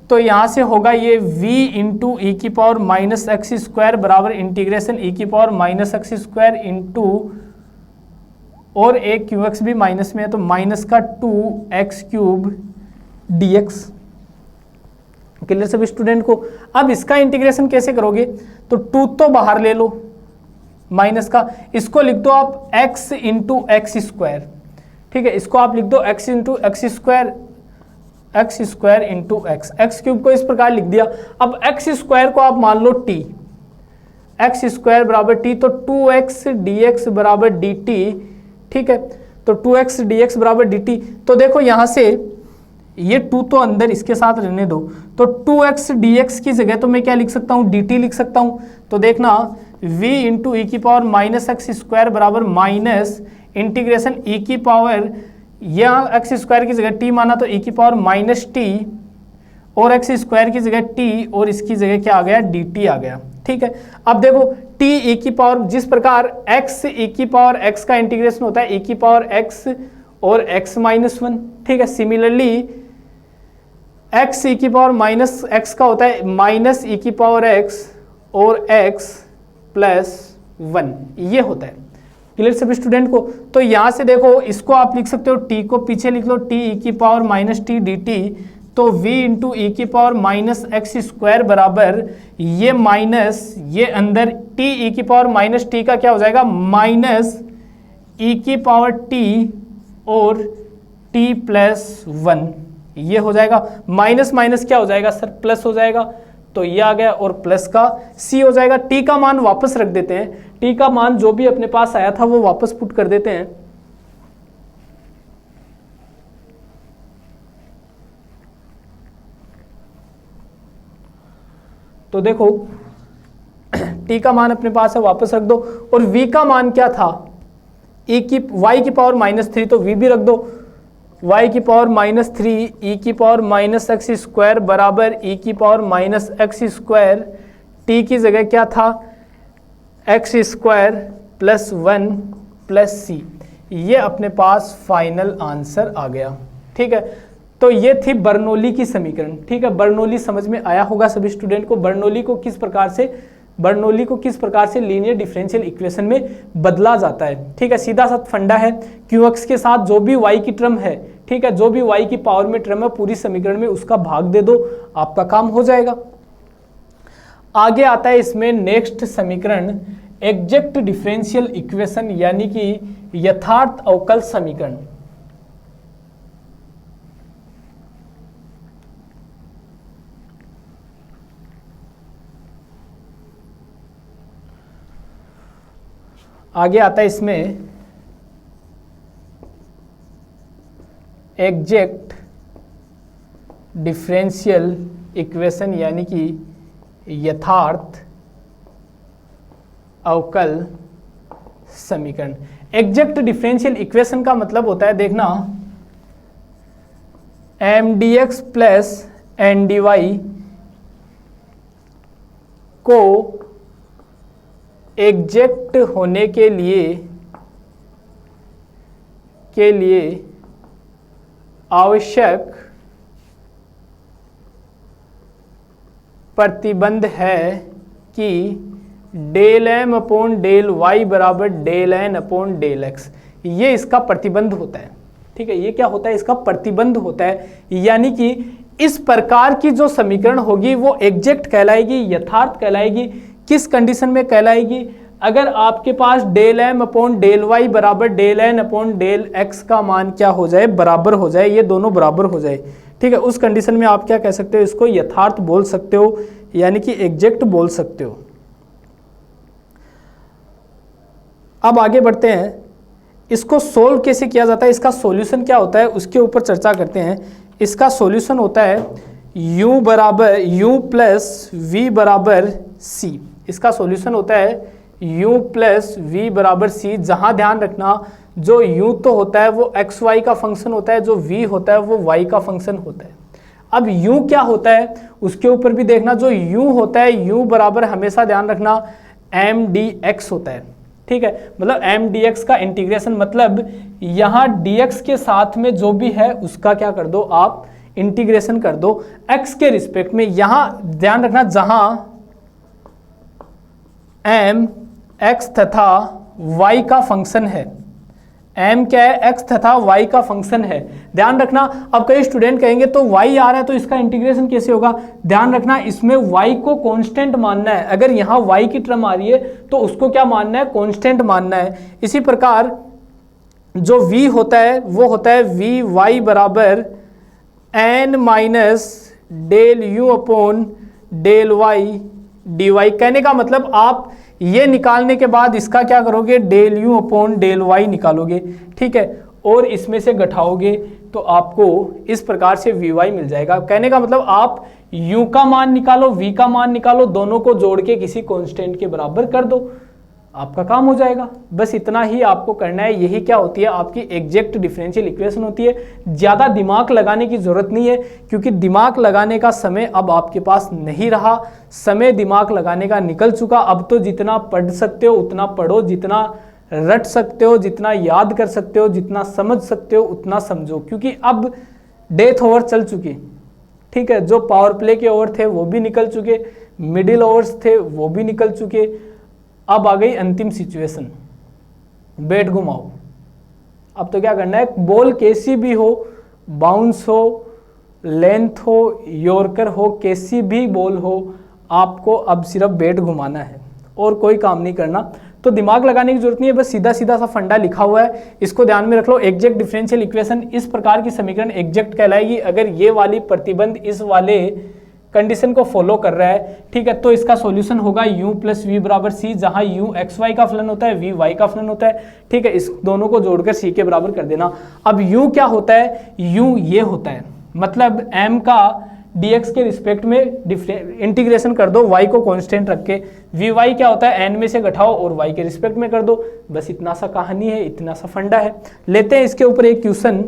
तो यहाँ से होगा ये v इंटू ई की पावर -x² बराबर इंटीग्रेशन e की पावर -x² इंटू और एक qx भी माइनस में है तो माइनस का 2x³ dx। क्लियर सभी स्टूडेंट को? अब इसका इंटीग्रेशन कैसे करोगे, तो 2 तो बाहर ले लो माइनस का, इसको लिख दो आप x इंटू x²। ठीक है, इसको आप लिख दो x into x² into x³ को इस प्रकार लिख दिया। अब x² को आप मान लो t, x² बराबर t, तो 2x dx बराबर dt। ठीक है, तो 2x dx बराबर dt, तो देखो यहां से ये 2 तो अंदर इसके साथ रहने दो, तो 2x dx की जगह तो मैं क्या लिख सकता हूँ, dt लिख सकता हूँ। तो देखना v इंटू ई की पावर -x² बराबर माइनस इंटीग्रेशन ई की पावर, यहाँ x² की जगह t माना तो e की पावर -t और x² की जगह t और इसकी जगह क्या आ गया, dt आ गया। ठीक है, अब देखो t e की पावर, जिस प्रकार x e की पावर x का इंटीग्रेशन होता है e की पावर x और x-1। ठीक है, सिमिलरली x e की पावर -x का होता है माइनस e की पावर x और x+1, ये होता है। क्लियर सभी स्टूडेंट को? तो यहाँ से देखो इसको आप लिख सकते हो, t को पीछे लिख लो, t e की पावर -t dt, तो v इंटू ई की पावर -x² बराबर ये माइनस, ये अंदर t e की पावर -t का क्या हो जाएगा, माइनस e की पावर t और t+1, ये हो जाएगा। माइनस माइनस क्या हो जाएगा सर, प्लस हो जाएगा, तो ये आ गया और प्लस का c हो जाएगा। t का मान वापस रख देते हैं, t का मान जो भी अपने पास आया था वो वापस पुट कर देते हैं। तो देखो t का मान अपने पास है, वापस रख दो, और v का मान क्या था, y की पावर -3, तो v भी रख दो, y की पावर -3 e की पावर -x² बराबर e की पावर -x², t की जगह क्या था, x² + 1 c, ये अपने पास फाइनल आंसर आ गया। ठीक है, तो ये थी बर्नौली की समीकरण। ठीक है, बर्नौली समझ में आया होगा सभी स्टूडेंट को, बर्नौली को किस प्रकार से लीनियर डिफरेंशियल इक्वेशन में बदला जाता है। ठीक है, सीधा सा फंडा है, qx के साथ जो भी y की टर्म है, ठीक है, जो भी y की पावर में टर्म है पूरी समीकरण में उसका भाग दे दो, आपका काम हो जाएगा। आगे आता है इसमें नेक्स्ट समीकरण, एग्जैक्ट डिफरेंशियल इक्वेशन यानी कि यथार्थ अवकल समीकरण। आगे आता है इसमें एग्जैक्ट डिफरेंशियल इक्वेशन यानी कि यथार्थ अवकल समीकरण। एग्जैक्ट डिफरेंशियल इक्वेशन का मतलब होता है, देखना mdx प्लस ndy को एग्जैक्ट होने के लिए आवश्यक प्रतिबंध है कि del M upon del y बराबर del n upon del x, ये इसका प्रतिबंध होता है। ठीक है, ये क्या होता है, इसका प्रतिबंध होता है। यानी कि इस प्रकार की जो समीकरण होगी वो एग्जैक्ट कहलाएगी, यथार्थ कहलाएगी। किस कंडीशन में कहलाएगी, अगर आपके पास del M upon del y बराबर del n upon del x का मान क्या हो जाए, बराबर हो जाए, ये दोनों बराबर हो जाए। ठीक है, उस कंडीशन में आप क्या कह सकते हो, इसको यथार्थ बोल सकते हो, यानी कि एग्जैक्ट बोल सकते हो। अब आगे बढ़ते हैं, इसको सोल्व कैसे किया जाता है, इसका सॉल्यूशन क्या होता है उसके ऊपर चर्चा करते हैं। इसका सॉल्यूशन होता है u बराबर u प्लस वी बराबर सी। इसका सॉल्यूशन होता है u प्लस वी बराबर सी, जहां ध्यान रखना जो u तो होता है वो एक्स वाई का फंक्शन होता है, जो v होता है वो y का फंक्शन होता है। अब u क्या होता है उसके ऊपर भी देखना, जो u होता है u बराबर हमेशा ध्यान रखना एम डी एक्स होता है। ठीक है, मतलब एम डी एक्स का इंटीग्रेशन, मतलब यहाँ dx के साथ में जो भी है उसका क्या कर दो, आप इंटीग्रेशन कर दो x के रिस्पेक्ट में। यहाँ ध्यान रखना जहां m x तथा y का फंक्शन है, m क्या है, x तथा y का फंक्शन है। ध्यान रखना, अब कई स्टूडेंट कहेंगे तो y आ रहा है तो इसका इंटीग्रेशन कैसे होगा। ध्यान रखना इसमें y को कांस्टेंट मानना है, अगर यहाँ y की टर्म आ रही है तो उसको क्या मानना है, कांस्टेंट मानना है। इसी प्रकार जो v होता है वो होता है वी वाई बराबर n minus del u upon del y d y. कहने का मतलब आप ये निकालने के बाद इसका क्या करोगे, del u upon del y निकालोगे। ठीक है, और इसमें से घटाओगे तो आपको इस प्रकार से वी वाई मिल जाएगा। कहने का मतलब आप u का मान निकालो, v का मान निकालो, दोनों को जोड़ के किसी कांस्टेंट के बराबर कर दो, आपका काम हो जाएगा। बस इतना ही आपको करना है। यही क्या होती है, आपकी एग्जैक्ट डिफरेंशियल इक्वेशन होती है। ज़्यादा दिमाग लगाने की ज़रूरत नहीं है, क्योंकि दिमाग लगाने का समय अब आपके पास नहीं रहा, समय दिमाग लगाने का निकल चुका। अब तो जितना पढ़ सकते हो उतना पढ़ो, जितना रट सकते हो, जितना याद कर सकते हो, जितना समझ सकते हो उतना समझो, क्योंकि अब डेथ ओवर चल चुकी। ठीक है, जो पावर प्ले के ओवर थे वो भी निकल चुके, मिडिल ओवर्स थे वो भी निकल चुके। अब आ गई अंतिम सिचुएशन, बैट घुमाओ। अब तो क्या करना है, बॉल कैसी भी हो, बाउंस हो, लेंथ हो, यॉर्कर हो, कैसी भी बॉल हो, आपको अब सिर्फ बैट घुमाना है और कोई काम नहीं करना। तो दिमाग लगाने की जरूरत नहीं है, बस सीधा सीधा सा फंडा लिखा हुआ है, इसको ध्यान में रख लो। एग्जैक्ट डिफरेंशियल इक्वेशन, इस प्रकार की समीकरण एग्जैक्ट कहलाएगी अगर ये वाली प्रतिबंध इस वाले कंडीशन को फॉलो कर रहा है। ठीक है, तो इसका सॉल्यूशन होगा u प्लस वी बराबर सी, जहां u एक्स वाई का फलन होता है, v y का फलन होता है। ठीक है, इस दोनों को जोड़कर c के बराबर कर देना। अब u क्या होता है, u ये होता है, मतलब m का dx के रिस्पेक्ट में इंटीग्रेशन कर दो y को कांस्टेंट रख के। vy क्या होता है, n में से घटाओ और y के रिस्पेक्ट में कर दो। बस इतना सा कहानी है, इतना सा फंडा है। लेते हैं इसके ऊपर एक क्वेश्चन।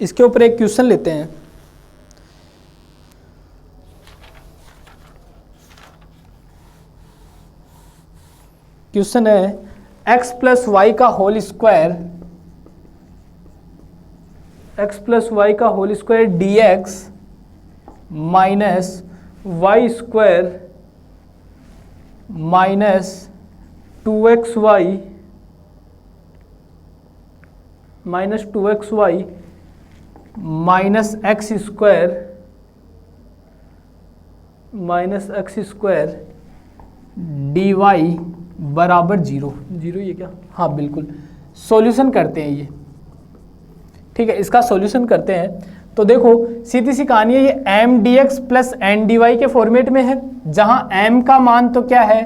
इसके ऊपर एक क्वेश्चन लेते हैं। क्वेश्चन है x प्लस वाई का whole square, x plus y का whole square d x minus y square minus 2xy minus 2xy minus x square d y बराबर 0। ये क्या, हाँ बिल्कुल, सॉल्यूशन करते हैं ये। ठीक है, इसका सॉल्यूशन करते हैं। तो देखो सीधी सी कहानी है, ये m d x plus n d y के फॉर्मेट में है, जहां एम का मान तो क्या है,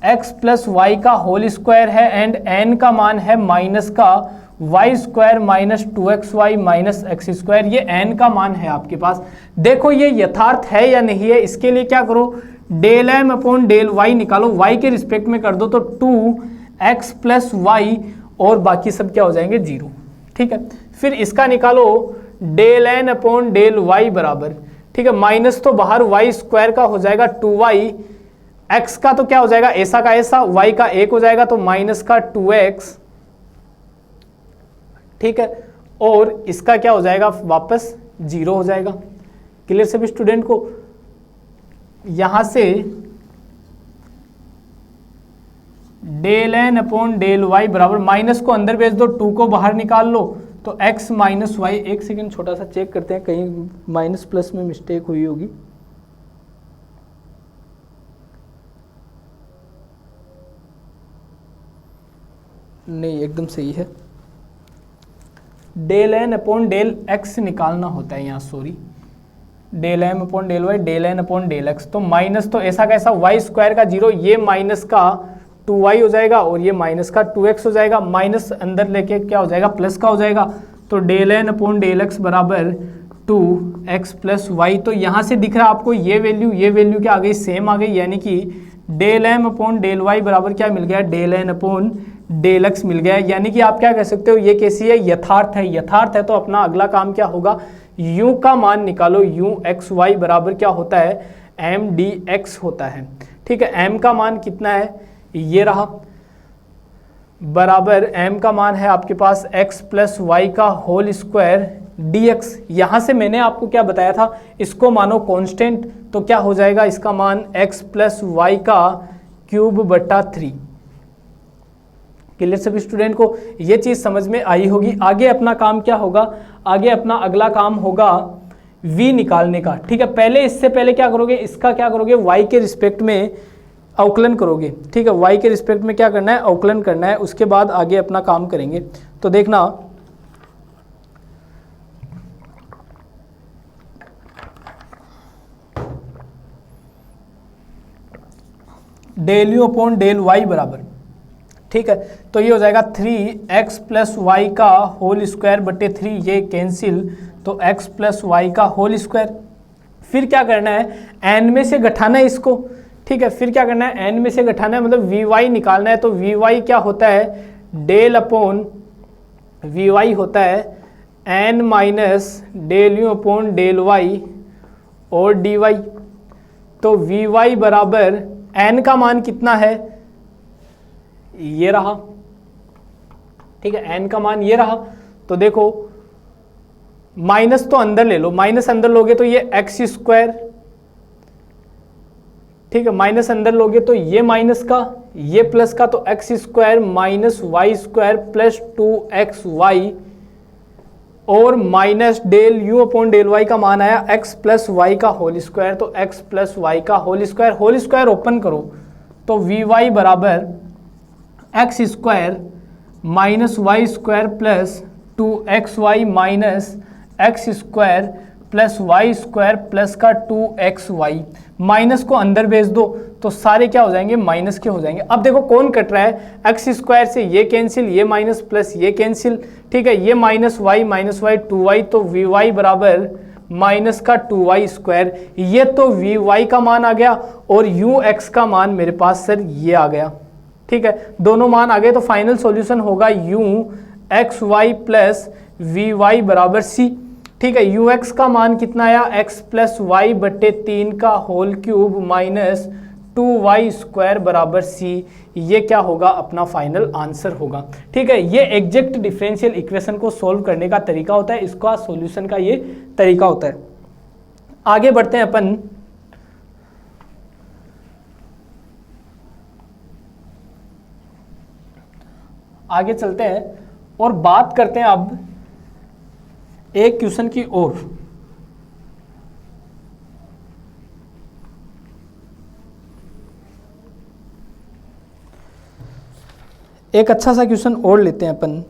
एक्स प्लस वाई का होल स्क्वायर है, एंड एन का मान है माइनस का y square minus 2xy minus x square. ये n का मान है आपके पास। देखो ये यथार्थ है या नहीं है, इसके लिए क्या करो, del M upon del y निकालो, y के रिस्पेक्ट में कर दो तो 2x प्लस वाई और बाकी सब क्या हो जाएंगे 0। ठीक है, फिर इसका निकालो del n upon del y बराबर, ठीक है, माइनस तो बाहर y स्क्वायर का हो जाएगा 2y x का तो क्या हो जाएगा, ऐसा का ऐसा, y का 1 हो जाएगा तो माइनस का 2x, ठीक है, और इसका क्या हो जाएगा, वापस 0 हो जाएगा। क्लियर सभी स्टूडेंट को? यहां से del n upon del y बराबर, माइनस को अंदर भेज दो, 2 को बाहर निकाल लो, तो x माइनस वाई, एक सेकेंड छोटा सा चेक करते हैं, कहीं माइनस प्लस में मिस्टेक हुई होगी। नहीं, एकदम सही है। Del n upon del x निकालना होता है यहाँ, sorry, del M upon del y, del n upon del x, तो माइनस तो ऐसा कैसा, वाई स्क्वायर का 0, ये माइनस का 2y हो जाएगा और ये माइनस का 2x हो जाएगा, माइनस अंदर लेके क्या हो जाएगा, प्लस का हो जाएगा, तो del n upon del x बराबर 2x प्लस वाई। तो यहाँ से दिख रहा है आपको ये वैल्यू क्या आ गई, सेम आ गई, यानी कि del M upon del y बराबर क्या मिल गया, del n upon del x मिल गया। यानी कि आप क्या कह सकते हो, ये कैसी है, यथार्थ है। यथार्थ है तो अपना अगला काम क्या होगा, u का मान निकालो, u एक्स वाई बराबर क्या होता है, एम डी एक्स होता है। ठीक है, m का मान कितना है, ये रहा, बराबर m का मान है आपके पास x प्लस वाई का होल स्क्वायर dx। यहां से मैंने आपको क्या बताया था, इसको मानो कांस्टेंट, तो क्या हो जाएगा, इसका मान x प्लस वाई का क्यूब बटा 3। क्लियर सभी स्टूडेंट को? ये चीज समझ में आई होगी। आगे अपना काम क्या होगा, आगे अपना अगला काम होगा v निकालने का। ठीक है, पहले इससे पहले क्या करोगे, इसका क्या करोगे, y के रिस्पेक्ट में अवकलन करोगे। ठीक है, y के रिस्पेक्ट में क्या करना है, अवकलन करना है, उसके बाद आगे अपना काम करेंगे। तो देखना, del u upon del y बराबर, ठीक है, तो ये हो जाएगा 3x प्लस वाई का होल स्क्वायर बटे 3, ये कैंसिल, तो x प्लस वाई का होल स्क्वायर। फिर क्या करना है, n में से घटाना है इसको। ठीक है, फिर क्या करना है, n में से घटाना है, मतलब vy निकालना है। तो vy क्या होता है, डेल अपॉन vy होता है n minus del u upon del y और dy। तो vy बराबर n का मान कितना है, ये रहा। ठीक है, n का मान ये रहा। तो देखो, माइनस तो अंदर ले लो, माइनस अंदर लोगे तो ये एक्स स्क्वायर, ठीक है, माइनस अंदर लोगे तो ये माइनस का, ये प्लस का, तो x square minus y square plus 2xy और minus del u upon del Y का मान आया x प्लस वाई का होल स्क्वायर। तो x प्लस वाई का होल स्क्वायर ओपन करो, तो vy बराबर x square minus y square plus 2xy minus x square plus Y square plus का 2xy। माइनस को अंदर भेज दो तो सारे क्या हो जाएंगे, माइनस के हो जाएंगे। अब देखो कौन कट रहा है, एक्स स्क्वायर से ये कैंसिल, ये माइनस प्लस ये कैंसिल। ठीक है, ये माइनस वाई 2y, तो vy बराबर माइनस का 2y स्क्वायर। ये तो vy का मान आ गया और ux का मान मेरे पास सर ये आ गया। ठीक है, दोनों मान आ गए, तो फाइनल सॉल्यूशन होगा ux प्लस vy बराबर c। ठीक है, ux का मान कितना आया, x प्लस वाई बटे 3 का whole cube minus 2y square बराबर c। ये क्या होगा, अपना फाइनल आंसर होगा। ठीक है, ये एग्जैक्ट डिफरेंशियल इक्वेशन को सॉल्व करने का तरीका होता है, इसका सॉल्यूशन का ये तरीका होता है। आगे बढ़ते हैं अपन, आगे चलते हैं और बात करते हैं अब एक क्वेश्चन की ओर। एक अच्छा सा क्वेश्चन और लेते हैं अपन।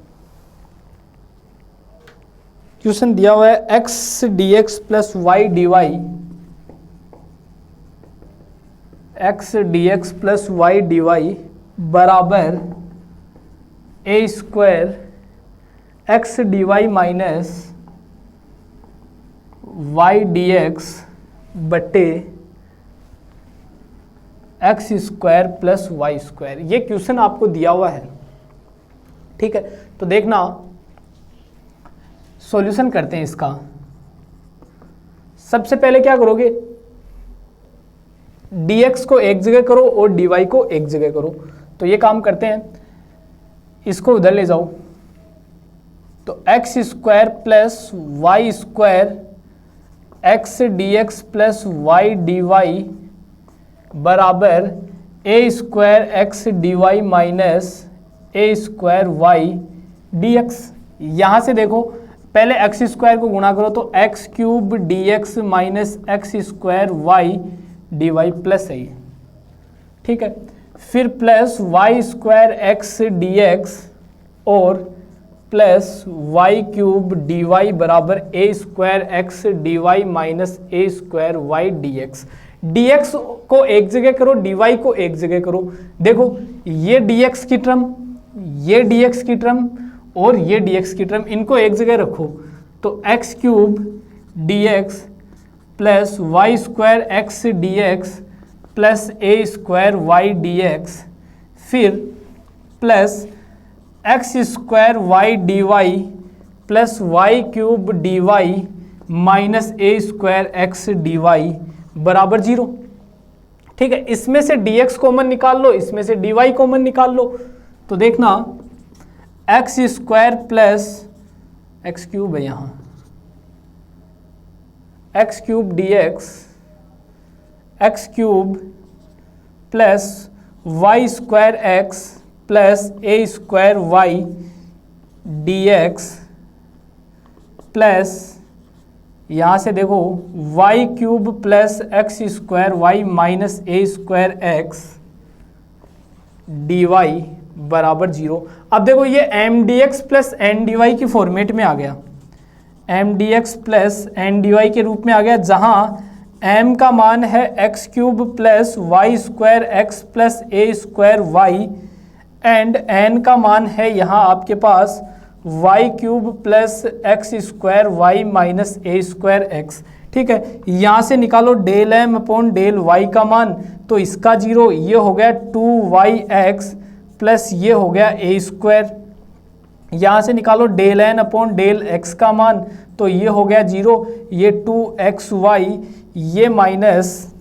क्वेश्चन दिया हुआ है x dx plus y d y, x d x plus y d y बराबर a square x d y minus y d x बटे x square plus Y square. ये क्वेश्चन आपको दिया हुआ है। ठीक है, तो देखना, सॉल्यूशन करते हैं इसका। सबसे पहले क्या करोगे, dx को एक जगह करो और dy को एक जगह करो। तो ये काम करते हैं, इसको उधर ले जाओ, तो x square plus Y square x d x plus y d y बराबर a square x d y minus A square y d x. यहाँ से देखो, पहले एक्स स्क्वायर को गुणा करो तो x cube d x minus x square y d y plus है, ठीक है। फिर plus Y square x d x और plus y cube d y बराबर a square x d y minus A square y d x. D x को एक जगह करो, डी वाई को एक जगह करो। देखो ये डी एक्स की टर्म, ये डी एक्स की टर्म और ये डी एक्स की टर्म, इनको एक जगह रखो तो x cube d x plus Y square x d x plus ए स्क्वायर वाई डी एक्स, फिर plus x square y d y plus y cube d y minus ए square x d y बराबर 0, ठीक है। इसमें से dx common निकाल लो, इसमें से dy common निकाल लो, तो देखना x square plus x cube है यहाँ, x cube d x cube plus Y square x plus ए square y d x plus यहाँ से देखो y cube plus x square Y minus ए स्क्वायर एक्स डी वाई बराबर 0। अब देखो ये m d x plus n d y की format में आ गया, m d x plus n d y के रूप में आ गया, जहाँ एम का मान है X cube plus Y square x plus A square Y and N का मान है यहाँ आपके पास Y cube plus x square Y minus ए स्क्वायर एक्स, ठीक है। यहाँ से निकालो del M upon del Y का मान, तो इसका 0, ये हो गया 2yx प्लस ये हो गया ए स्क्वायर। यहाँ से निकालो del n upon del x का मान, तो ये हो गया 0, ये 2xy, ये माइनस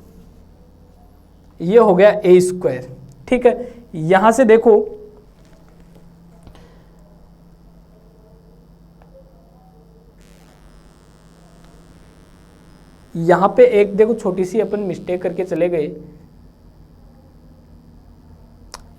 ये हो गया ए स्क्वायर, ठीक है। यहाँ से देखो यहाँ पे एक देखो छोटी सी अपन मिस्टेक करके चले गए,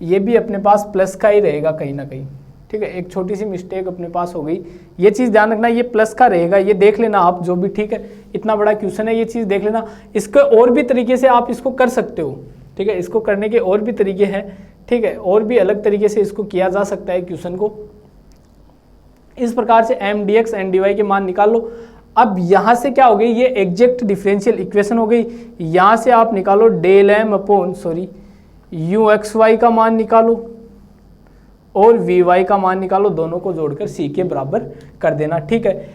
ये भी अपने पास प्लस का ही रहेगा कहीं ना कहीं, ठीक है। एक छोटी सी मिस्टेक अपने पास हो गई, ये चीज़ ध्यान रखना, ये प्लस का रहेगा, ये देख लेना आप जो भी, ठीक है। इतना बड़ा क्वेश्चन है, ये चीज़ देख लेना। इसके और भी तरीके से आप इसको कर सकते हो, ठीक है। इसको करने के और भी तरीके हैं, ठीक है, और भी अलग तरीके से इसको किया जा सकता है क्वेश्चन को। इस प्रकार से m d x n d y के मान निकाल लो। अब यहाँ से क्या हो गई, ये एग्जैक्ट डिफरेंशियल इक्वेशन हो गई। यहाँ से आप निकालो del M upon u x y का मान निकालो और वी वाई का मान निकालो, दोनों को जोड़कर सी के बराबर कर देना, ठीक है।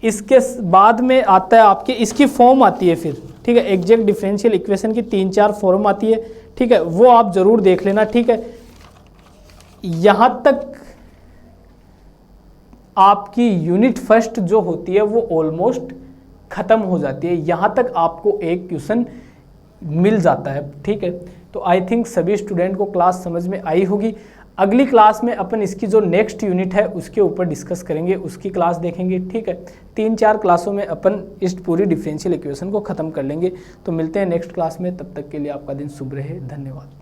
इसके बाद में आता है आपके, इसकी फॉर्म आती है फिर, ठीक है। एग्जैक्ट डिफरेंशियल इक्वेशन की 3-4 फॉर्म आती है, ठीक है, वो आप जरूर देख लेना, ठीक है। यहाँ तक आपकी यूनिट फर्स्ट जो होती है वो ऑलमोस्ट ख़त्म हो जाती है, यहाँ तक आपको एक क्वेश्चन मिल जाता है, ठीक है। तो आई थिंक सभी स्टूडेंट को क्लास समझ में आई होगी। अगली क्लास में अपन इसकी जो नेक्स्ट यूनिट है उसके ऊपर डिस्कस करेंगे, उसकी क्लास देखेंगे, ठीक है। 3-4 क्लासों में अपन इस पूरी डिफरेंशियल इक्वेशन को ख़त्म कर लेंगे। तो मिलते हैं नेक्स्ट क्लास में, तब तक के लिए आपका दिन शुभ रहे, धन्यवाद।